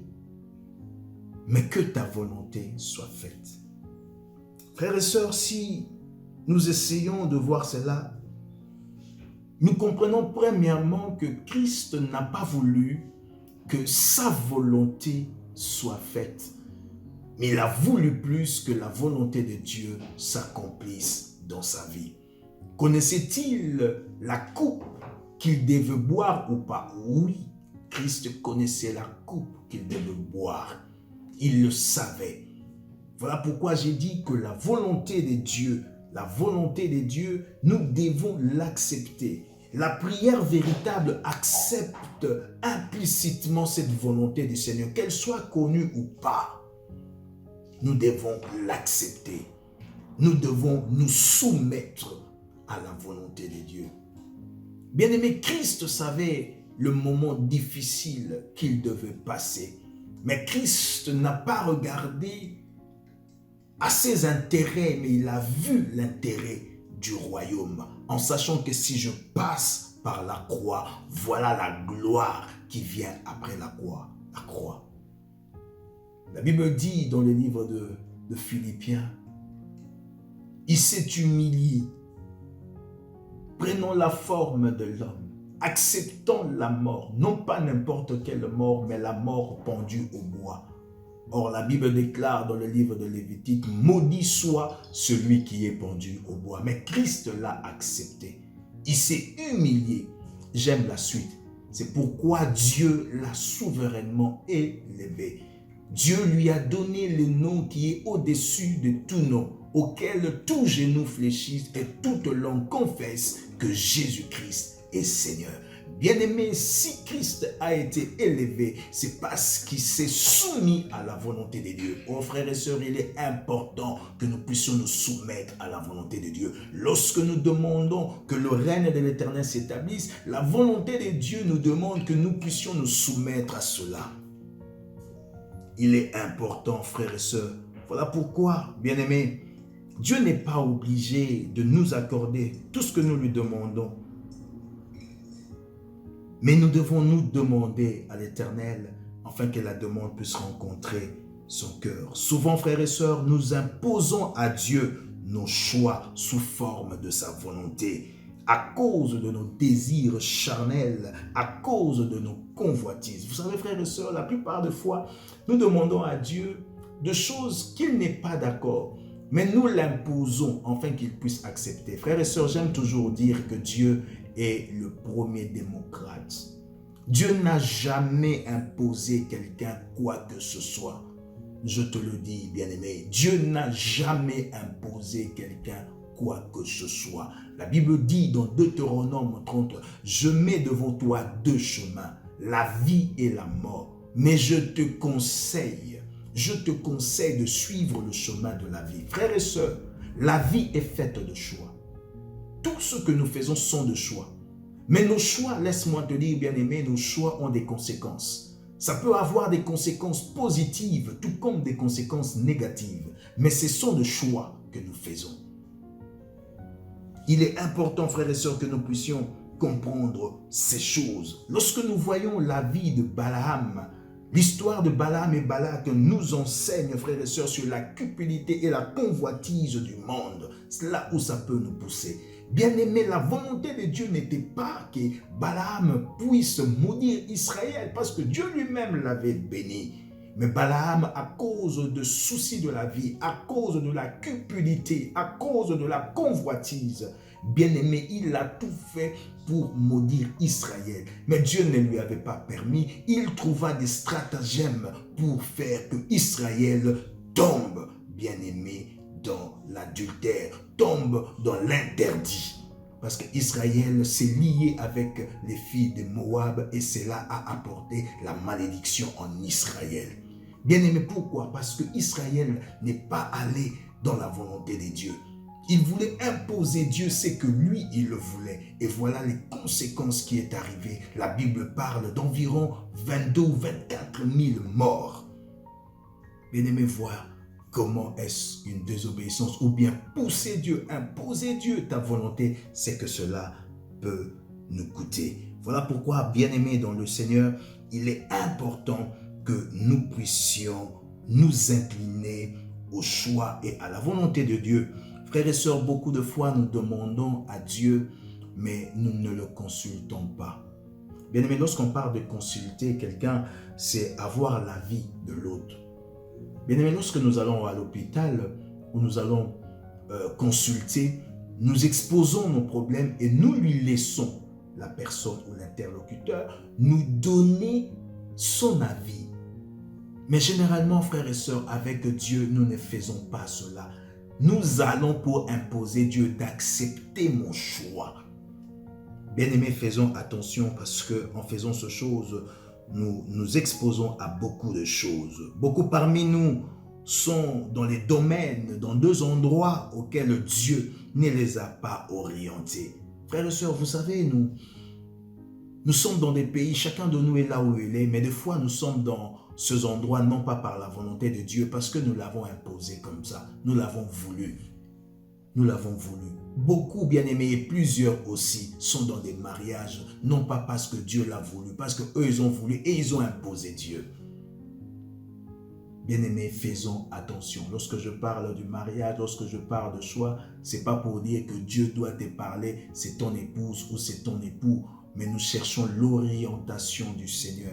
mais que ta volonté soit faite. » Frères et sœurs, si nous essayons de voir cela, nous comprenons premièrement que Christ n'a pas voulu que sa volonté soit faite, mais il a voulu plus que la volonté de Dieu s'accomplisse dans sa vie. Connaissait-il la coupe qu'il devait boire ou pas? Oui, Christ connaissait la coupe qu'il devait boire. Il le savait. Voilà pourquoi j'ai dit que la volonté de Dieu, nous devons l'accepter. La prière véritable accepte implicitement cette volonté du Seigneur, qu'elle soit connue ou pas. Nous devons l'accepter. Nous devons nous soumettre à la volonté de Dieu. Bien-aimé, Christ savait le moment difficile qu'il devait passer. Mais Christ n'a pas regardé à ses intérêts, mais il a vu l'intérêt du royaume, en sachant que si je passe par la croix, voilà la gloire qui vient après la croix. La croix. La Bible dit dans le livre de Philippiens, il s'est humilié, prenant la forme de l'homme, acceptant la mort, non pas n'importe quelle mort, mais la mort pendue au bois. Or, la Bible déclare dans le livre de Lévitique, maudit soit celui qui est pendu au bois. Mais Christ l'a accepté. Il s'est humilié. J'aime la suite. C'est pourquoi Dieu l'a souverainement élevé. Dieu lui a donné le nom qui est au-dessus de tout nom, auquel tout genou fléchisse et toute langue confesse que Jésus-Christ est Seigneur. Bien-aimé, si Christ a été élevé, c'est parce qu'il s'est soumis à la volonté de Dieu. Oh frères et sœurs, il est important que nous puissions nous soumettre à la volonté de Dieu. Lorsque nous demandons que le règne de l'Éternel s'établisse, la volonté de Dieu nous demande que nous puissions nous soumettre à cela. Il est important, frères et sœurs. Voilà pourquoi, bien-aimé, Dieu n'est pas obligé de nous accorder tout ce que nous lui demandons. Mais nous devons nous demander à l'Éternel afin que la demande puisse rencontrer son cœur. Souvent, frères et sœurs, nous imposons à Dieu nos choix sous forme de sa volonté à cause de nos désirs charnels, à cause de nos convoitises. Vous savez, frères et sœurs, la plupart des fois, nous demandons à Dieu de choses qu'il n'est pas d'accord, mais nous l'imposons afin qu'il puisse accepter. Frères et sœurs, j'aime toujours dire que Dieu est le premier démocrate. Dieu n'a jamais imposé quelqu'un quoi que ce soit. Je te le dis, bien-aimé, Dieu n'a jamais imposé quelqu'un quoi que ce soit. La Bible dit dans Deutéronome 30, « Je mets devant toi deux chemins, la vie et la mort. Mais je te conseille de suivre le chemin de la vie. » Frères et sœurs, la vie est faite de choix. Tout ce que nous faisons sont de choix. Mais nos choix, laisse-moi te dire, bien-aimé, nos choix ont des conséquences. Ça peut avoir des conséquences positives, tout comme des conséquences négatives. Mais ce sont des choix que nous faisons. Il est important, frères et sœurs, que nous puissions comprendre ces choses. Lorsque nous voyons la vie de Balaam, l'histoire de Balaam et Balak nous enseigne, frères et sœurs, sur la cupidité et la convoitise du monde. C'est là où ça peut nous pousser. Bien-aimé, la volonté de Dieu n'était pas que Balaam puisse maudire Israël parce que Dieu lui-même l'avait béni. Mais Balaam, à cause de soucis de la vie, à cause de la cupidité, à cause de la convoitise, bien-aimé, il a tout fait pour maudire Israël. Mais Dieu ne lui avait pas permis. Il trouva des stratagèmes pour faire que Israël tombe, bien-aimé, dans l'adultère, tombe dans l'interdit. Parce qu'Israël s'est lié avec les filles de Moab et cela a apporté la malédiction en Israël. Bien-aimé, pourquoi? Parce que Israël n'est pas allé dans la volonté de Dieu. Il voulait imposer Dieu ce que lui, il le voulait. Et voilà les conséquences qui est arrivées. La Bible parle d'environ 22 ou 24 000 morts. Bien-aimé, voir comment est-ce une désobéissance ou bien pousser Dieu, imposer Dieu ta volonté, c'est que cela peut nous coûter. Voilà pourquoi, bien-aimé dans le Seigneur, il est important que nous puissions nous incliner au choix et à la volonté de Dieu. Frères et sœurs, beaucoup de fois nous demandons à Dieu, mais nous ne le consultons pas. Bien-aimé, lorsqu'on parle de consulter quelqu'un, c'est avoir l'avis de l'autre. Bien-aimé, lorsque nous allons à l'hôpital, où nous allons consulter, nous exposons nos problèmes et nous lui laissons, la personne ou l'interlocuteur, nous donner son avis. Mais généralement, frères et sœurs, avec Dieu, nous ne faisons pas cela. Nous allons pour imposer Dieu d'accepter mon choix. Bien-aimés, faisons attention parce qu'en faisant ces choses, nous nous exposons à beaucoup de choses. Beaucoup parmi nous sont dans les domaines, dans deux endroits auxquels Dieu ne les a pas orientés. Frères et sœurs, vous savez, nous sommes dans des pays, chacun de nous est là où il est, mais des fois nous sommes dans ces endroits, non pas par la volonté de Dieu, parce que nous l'avons imposé comme ça. Nous l'avons voulu. Nous l'avons voulu. Beaucoup, bien-aimés, et plusieurs aussi, sont dans des mariages, non pas parce que Dieu l'a voulu, parce qu'eux, ils ont voulu et ils ont imposé Dieu. Bien-aimés, faisons attention. Lorsque je parle du mariage, lorsque je parle de choix, ce n'est pas pour dire que Dieu doit te parler, c'est ton épouse ou c'est ton époux, mais nous cherchons l'orientation du Seigneur.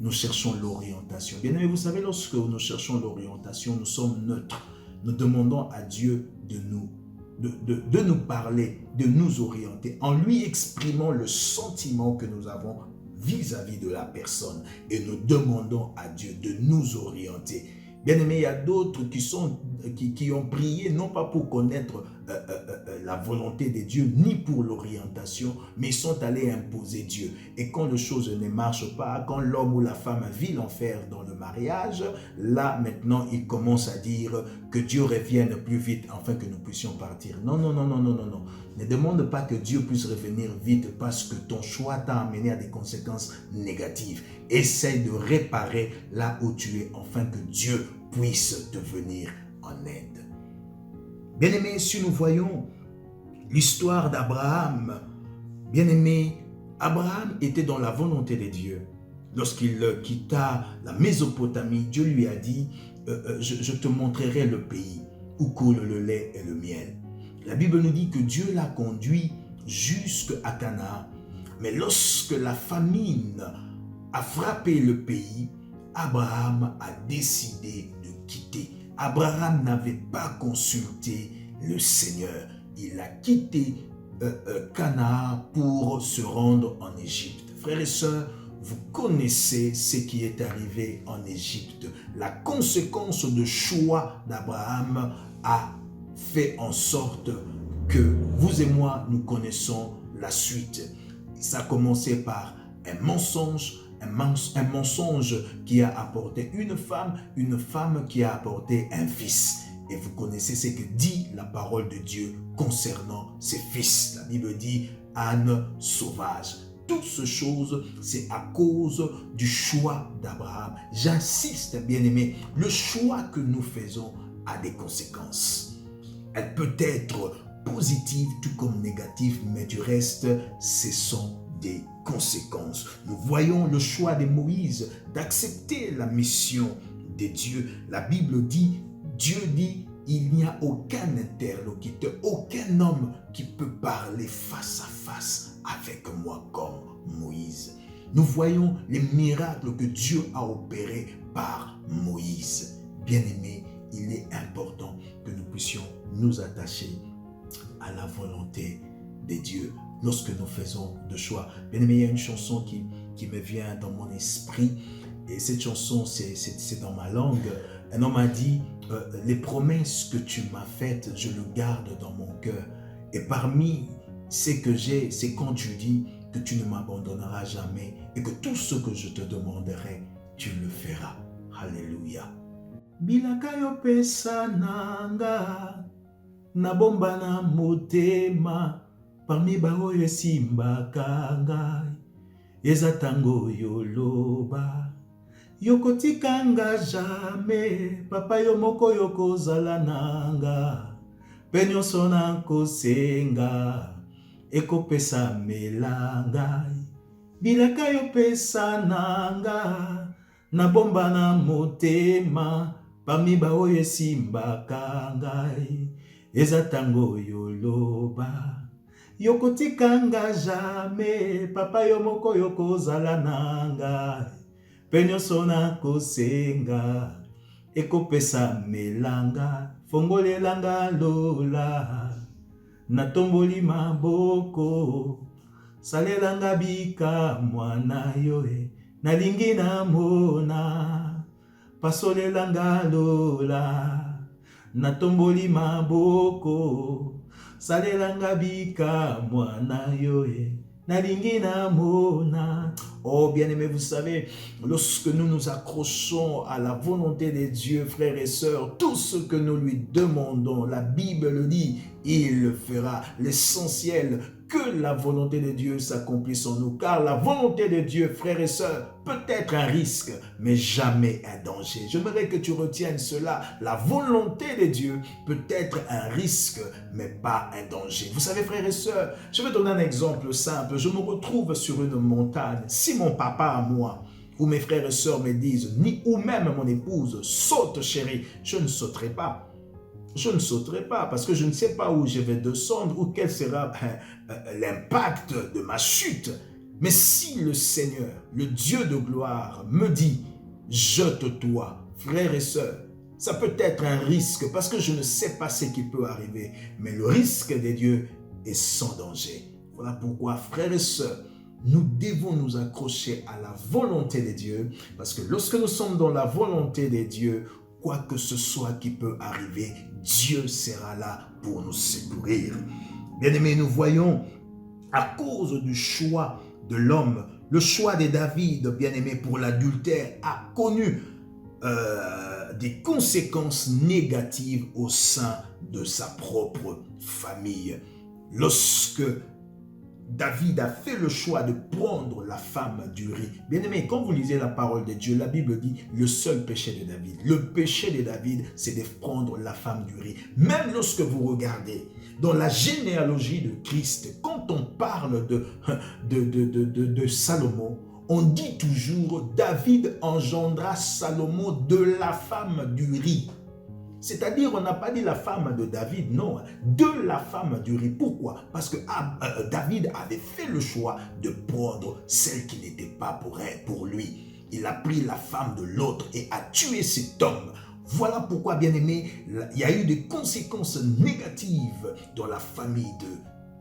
Nous cherchons l'orientation. Bien-aimés, vous savez, lorsque nous cherchons l'orientation, nous sommes neutres. Nous demandons à Dieu de nous parler, de nous orienter, en lui exprimant le sentiment que nous avons vis-à-vis de la personne. Et nous demandons à Dieu de nous orienter. Bien aimé, il y a d'autres qui ont prié, non pas pour connaître la volonté de Dieu, ni pour l'orientation, mais ils sont allés imposer Dieu. Et quand les choses ne marchent pas, quand l'homme ou la femme vit l'enfer dans le mariage, là maintenant, ils commencent à dire que Dieu revienne plus vite afin que nous puissions partir. Non, non, non, non, non, non, non. Ne demande pas que Dieu puisse revenir vite parce que ton choix t'a amené à des conséquences négatives. Essaye de réparer là où tu es afin que Dieu puisse te venir en aide. Bien-aimés, si nous voyons l'histoire d'Abraham, bien-aimé, Abraham était dans la volonté de Dieu. Lorsqu'il quitta la Mésopotamie, Dieu lui a dit je te montrerai le pays où coule le lait et le miel. La Bible nous dit que Dieu l'a conduit jusqu'à Canaan. Mais lorsque la famine a frappé le pays, Abraham a décidé de quitter. Abraham n'avait pas consulté le Seigneur. Il a quitté Canaan pour se rendre en Égypte. Frères et sœurs, vous connaissez ce qui est arrivé en Égypte. La conséquence de choix d'Abraham a fait en sorte que vous et moi, nous connaissons la suite. Ça a commencé par un mensonge qui a apporté une femme qui a apporté un fils. Et vous connaissez ce que dit la parole de Dieu concernant ses fils. La Bible dit âne sauvage. Toutes ces choses, c'est à cause du choix d'Abraham. J'insiste, bien-aimés, le choix que nous faisons a des conséquences. Elle peut être positive tout comme négative, mais du reste, ce sont des conséquences. Nous voyons le choix de Moïse d'accepter la mission de Dieu. La Bible dit, Dieu dit, il n'y a aucun interlocuteur, aucun homme qui peut parler face à face avec moi comme Moïse. Nous voyons les miracles que Dieu a opérés par Moïse. Bien-aimés, il est important que nous puissions nous attacher à la volonté de Dieu lorsque nous faisons de choix. Bien-aimés, il y a une chanson qui me vient dans mon esprit et cette chanson, c'est dans ma langue. Un homme a dit, les promesses que tu m'as faites, je le garde dans mon cœur. Et parmi ce que j'ai, c'est quand tu dis que tu ne m'abandonneras jamais et que tout ce que je te demanderai, tu le feras. Alléluia. Bilaka yo pesa nanga, nabomba na motema, parmi bao esimbaka ngai, eza tango yoloba. Yokotikanga jamais, papa yo moko yokozala nanga, pe nyonso nakosenga, ekopesa melangai. Bilaka yo pesa nanga, nabomba na motema, parmi baoyo esimbaka ngai, eza tango yoloba. Yokotikanga jamais, papa yo moko yokozala nanga, pe nyonso nakosenga, ekopesa melanga, fongolelanga lola, natomboli maboko, salelanga bika mwana yoe, nalingi namona, pasolelanga lola, natomboli maboko, salelanga bika mwana yoe, nalingi namona. Oh bien-aimés, vous savez, lorsque nous nous accrochons à la volonté de Dieu, frères et sœurs, tout ce que nous lui demandons, la Bible le dit, il fera. L'essentiel, que la volonté de Dieu s'accomplisse en nous. Car la volonté de Dieu, frères et sœurs, peut être un risque, mais jamais un danger. J'aimerais que tu retiennes cela. La volonté de Dieu peut être un risque, mais pas un danger. Vous savez, frères et sœurs, je vais donner un exemple simple. Je me retrouve sur une montagne. Si mon papa à moi, ou mes frères et sœurs me disent, ou même mon épouse, saute chérie, je ne sauterai pas. Je ne sauterai pas parce que je ne sais pas où je vais descendre ou quel sera l'impact de ma chute. Mais si le Seigneur, le Dieu de gloire, me dit, jette-toi, frères et sœurs, ça peut être un risque parce que je ne sais pas ce qui peut arriver. Mais le risque de Dieu est sans danger. Voilà pourquoi, frères et sœurs, nous devons nous accrocher à la volonté de Dieu parce que lorsque nous sommes dans la volonté de Dieu, quoi que ce soit qui peut arriver, Dieu sera là pour nous secourir. Bien-aimés, nous voyons, à cause du choix de l'homme, le choix de David, bien-aimé, pour l'adultère, a connu des conséquences négatives au sein de sa propre famille. Lorsque David a fait le choix de prendre la femme d'Uri. Bien-aimé, quand vous lisez la parole de Dieu, la Bible dit le seul péché de David. Le péché de David, c'est de prendre la femme d'Uri. Même lorsque vous regardez dans la généalogie de Christ, quand on parle de Salomon, on dit toujours David engendra Salomon de la femme d'Uri. C'est-à-dire, on n'a pas dit la femme de David, non, de la femme d'Uri. Pourquoi? Parce que David avait fait le choix de prendre celle qui n'était pas pour lui. Il a pris la femme de l'autre et a tué cet homme. Voilà pourquoi, bien-aimé, il y a eu des conséquences négatives dans la famille de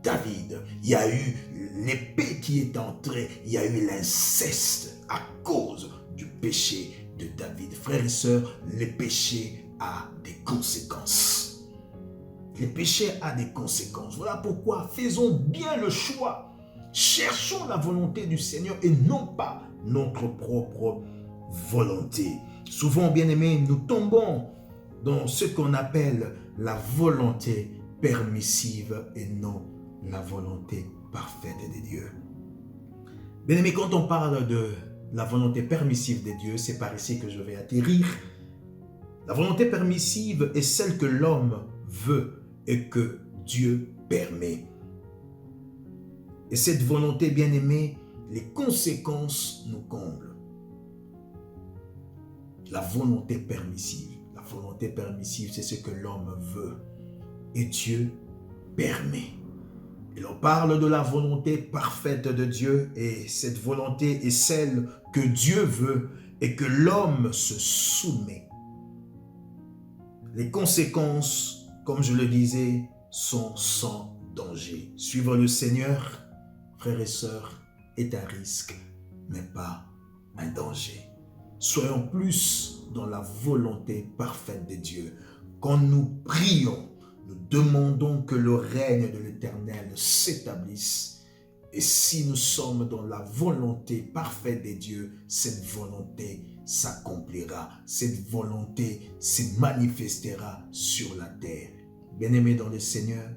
David. Il y a eu l'épée qui est entrée, il y a eu l'inceste à cause du péché de David. Frères et sœurs, les péchés a des conséquences. Le péché a des conséquences. Voilà pourquoi faisons bien le choix. Cherchons la volonté du Seigneur et non pas notre propre volonté. Souvent, bien-aimés, nous tombons dans ce qu'on appelle la volonté permissive et non la volonté parfaite de Dieu. Bien-aimés, quand on parle de la volonté permissive de Dieu, c'est par ici que je vais atterrir. La volonté permissive est celle que l'homme veut et que Dieu permet. Et cette volonté, bien-aimée, les conséquences nous comblent. La volonté permissive. La volonté permissive, c'est ce que l'homme veut et Dieu permet. Et l'on parle de la volonté parfaite de Dieu et cette volonté est celle que Dieu veut et que l'homme se soumet. Les conséquences, comme je le disais, sont sans danger. Suivre le Seigneur, frères et sœurs, est un risque, mais pas un danger. Soyons plus dans la volonté parfaite de Dieu. Quand nous prions, nous demandons que le règne de l'Éternel s'établisse. Et si nous sommes dans la volonté parfaite de Dieu, cette volonté s'accomplira. Cette volonté se manifestera sur la terre. Bien-aimés dans le Seigneur,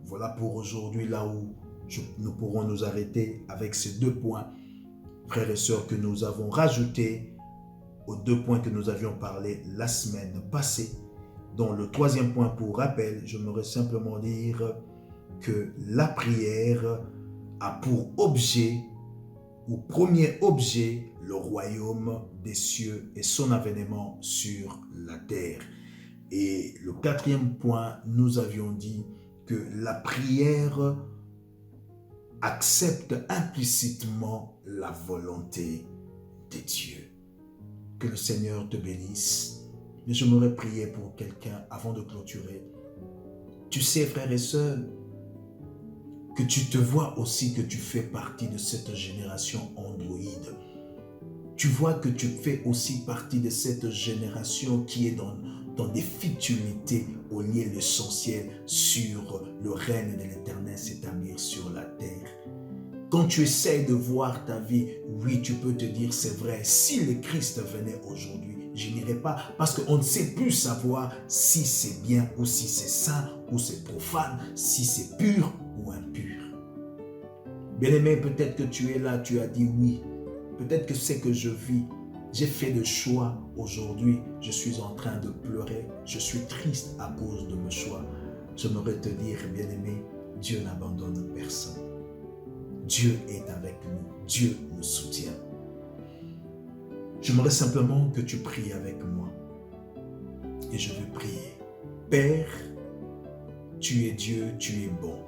voilà pour aujourd'hui là où nous pourrons nous arrêter avec ces 2 points, frères et sœurs, que nous avons rajoutés aux 2 points que nous avions parlé la semaine passée. Dans le 3e point, pour rappel, j'aimerais simplement dire que la prière a pour objet, ou premier objet, le royaume des cieux et son avènement sur la terre. Et le 4e point, nous avions dit que la prière accepte implicitement la volonté de Dieu. Que le Seigneur te bénisse. Mais j'aimerais prier pour quelqu'un avant de clôturer. Tu sais, frères et sœurs, que tu te vois aussi que tu fais partie de cette génération Android. Tu vois que tu fais aussi partie de cette génération qui est dans des futilités au lieu l'essentiel sur le règne de l'Éternel s'établir sur la terre. Quand tu essaies de voir ta vie, oui, tu peux te dire, c'est vrai, si le Christ venait aujourd'hui, je n'irai pas, parce qu'on ne sait plus savoir si c'est bien ou si c'est saint ou c'est profane, si c'est pur ou impur. Bien-aimé, peut-être que tu es là, tu as dit oui. Peut-être que c'est que je vis. J'ai fait le choix aujourd'hui. Je suis en train de pleurer. Je suis triste à cause de mes choix. J'aimerais te dire, bien-aimé, Dieu n'abandonne personne. Dieu est avec nous. Dieu nous soutient. J'aimerais simplement que tu pries avec moi. Et je vais prier. Père, tu es Dieu, tu es bon.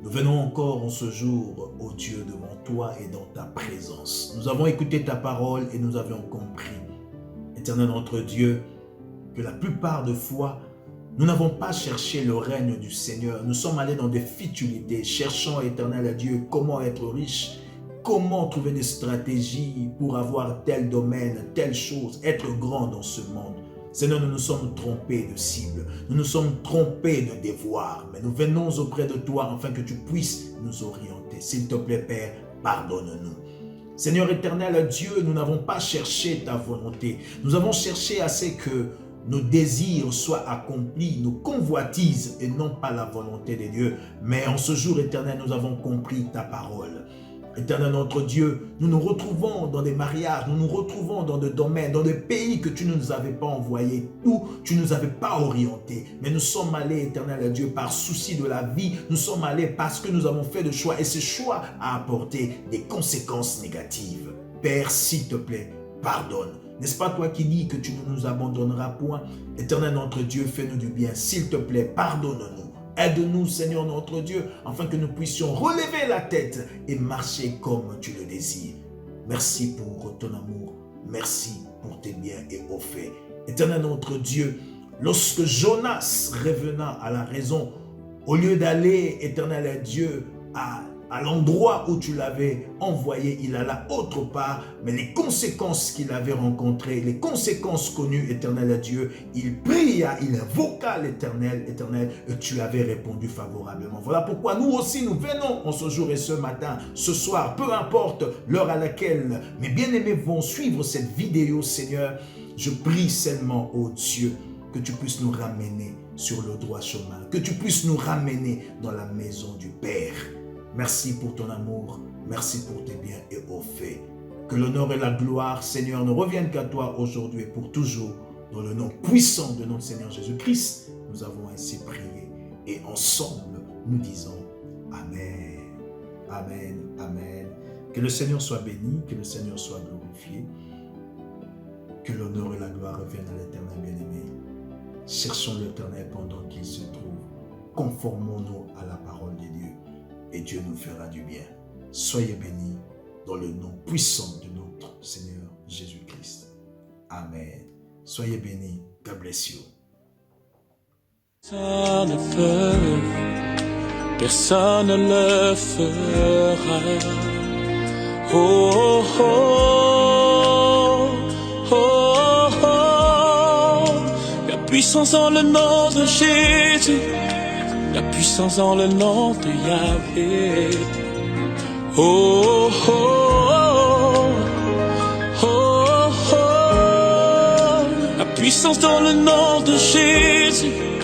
Nous venons encore en ce jour, ô Dieu, devant toi et dans ta présence. Nous avons écouté ta parole et nous avions compris, Éternel notre Dieu, que la plupart de fois, nous n'avons pas cherché le règne du Seigneur. Nous sommes allés dans des futilités, cherchant, Éternel Dieu, comment être riche, comment trouver des stratégies pour avoir tel domaine, telle chose, être grand dans ce monde. Seigneur, nous nous sommes trompés de cible, nous nous sommes trompés de devoir, mais nous venons auprès de toi afin que tu puisses nous orienter. S'il te plaît, Père, pardonne-nous. Seigneur éternel, Dieu, nous n'avons pas cherché ta volonté. Nous avons cherché à ce que nos désirs soient accomplis, nos convoitises et non pas la volonté de Dieu. Mais en ce jour éternel, nous avons compris ta parole. Éternel notre Dieu, nous nous retrouvons dans des mariages, nous nous retrouvons dans des domaines, dans des pays que tu ne nous avais pas envoyés, où tu ne nous avais pas orientés. Mais nous sommes allés, éternel Dieu, par souci de la vie, nous sommes allés parce que nous avons fait des choix et ce choix a apporté des conséquences négatives. Père, s'il te plaît, pardonne. N'est-ce pas toi qui dis que tu ne nous abandonneras point? Éternel notre Dieu, fais-nous du bien. S'il te plaît, pardonne-nous. Aide-nous, Seigneur notre Dieu, afin que nous puissions relever la tête et marcher comme tu le désires. Merci pour ton amour. Merci pour tes biens et hauts faits. Éternel notre Dieu, lorsque Jonas revenant à la raison, au lieu d'aller, éternel Dieu, à l'endroit où tu l'avais envoyé, il alla autre part, mais les conséquences qu'il avait rencontrées, les conséquences connues, éternel Dieu, il pria, il invoqua l'éternel, éternel, et tu avais répondu favorablement. Voilà pourquoi nous aussi, nous venons en ce jour et ce matin, ce soir, peu importe l'heure à laquelle mes bien-aimés vont suivre cette vidéo, Seigneur, je prie seulement, ô Dieu, que tu puisses nous ramener sur le droit chemin, que tu puisses nous ramener dans la maison du Père. Merci pour ton amour, merci pour tes biens et hauts faits. Que l'honneur et la gloire, Seigneur, ne reviennent qu'à toi aujourd'hui et pour toujours. Dans le nom puissant de notre Seigneur Jésus-Christ, nous avons ainsi prié. Et ensemble, nous disons Amen, Amen, Amen. Que le Seigneur soit béni, que le Seigneur soit glorifié. Que l'honneur et la gloire reviennent à l'Éternel bien-aimé. Cherchons l'Éternel pendant qu'il se trouve. Conformons-nous à la parole de Dieu. Et Dieu nous fera du bien. Soyez bénis dans le nom puissant de notre Seigneur Jésus-Christ. Amen. Soyez bénis. God bless you. Personne ne peut, personne ne le fera. Oh, oh, oh, oh, oh. La puissance dans le nom de Jésus. La puissance dans le nom de Yahvé. Oh, oh, oh, oh, oh. La puissance dans le nom de Jésus.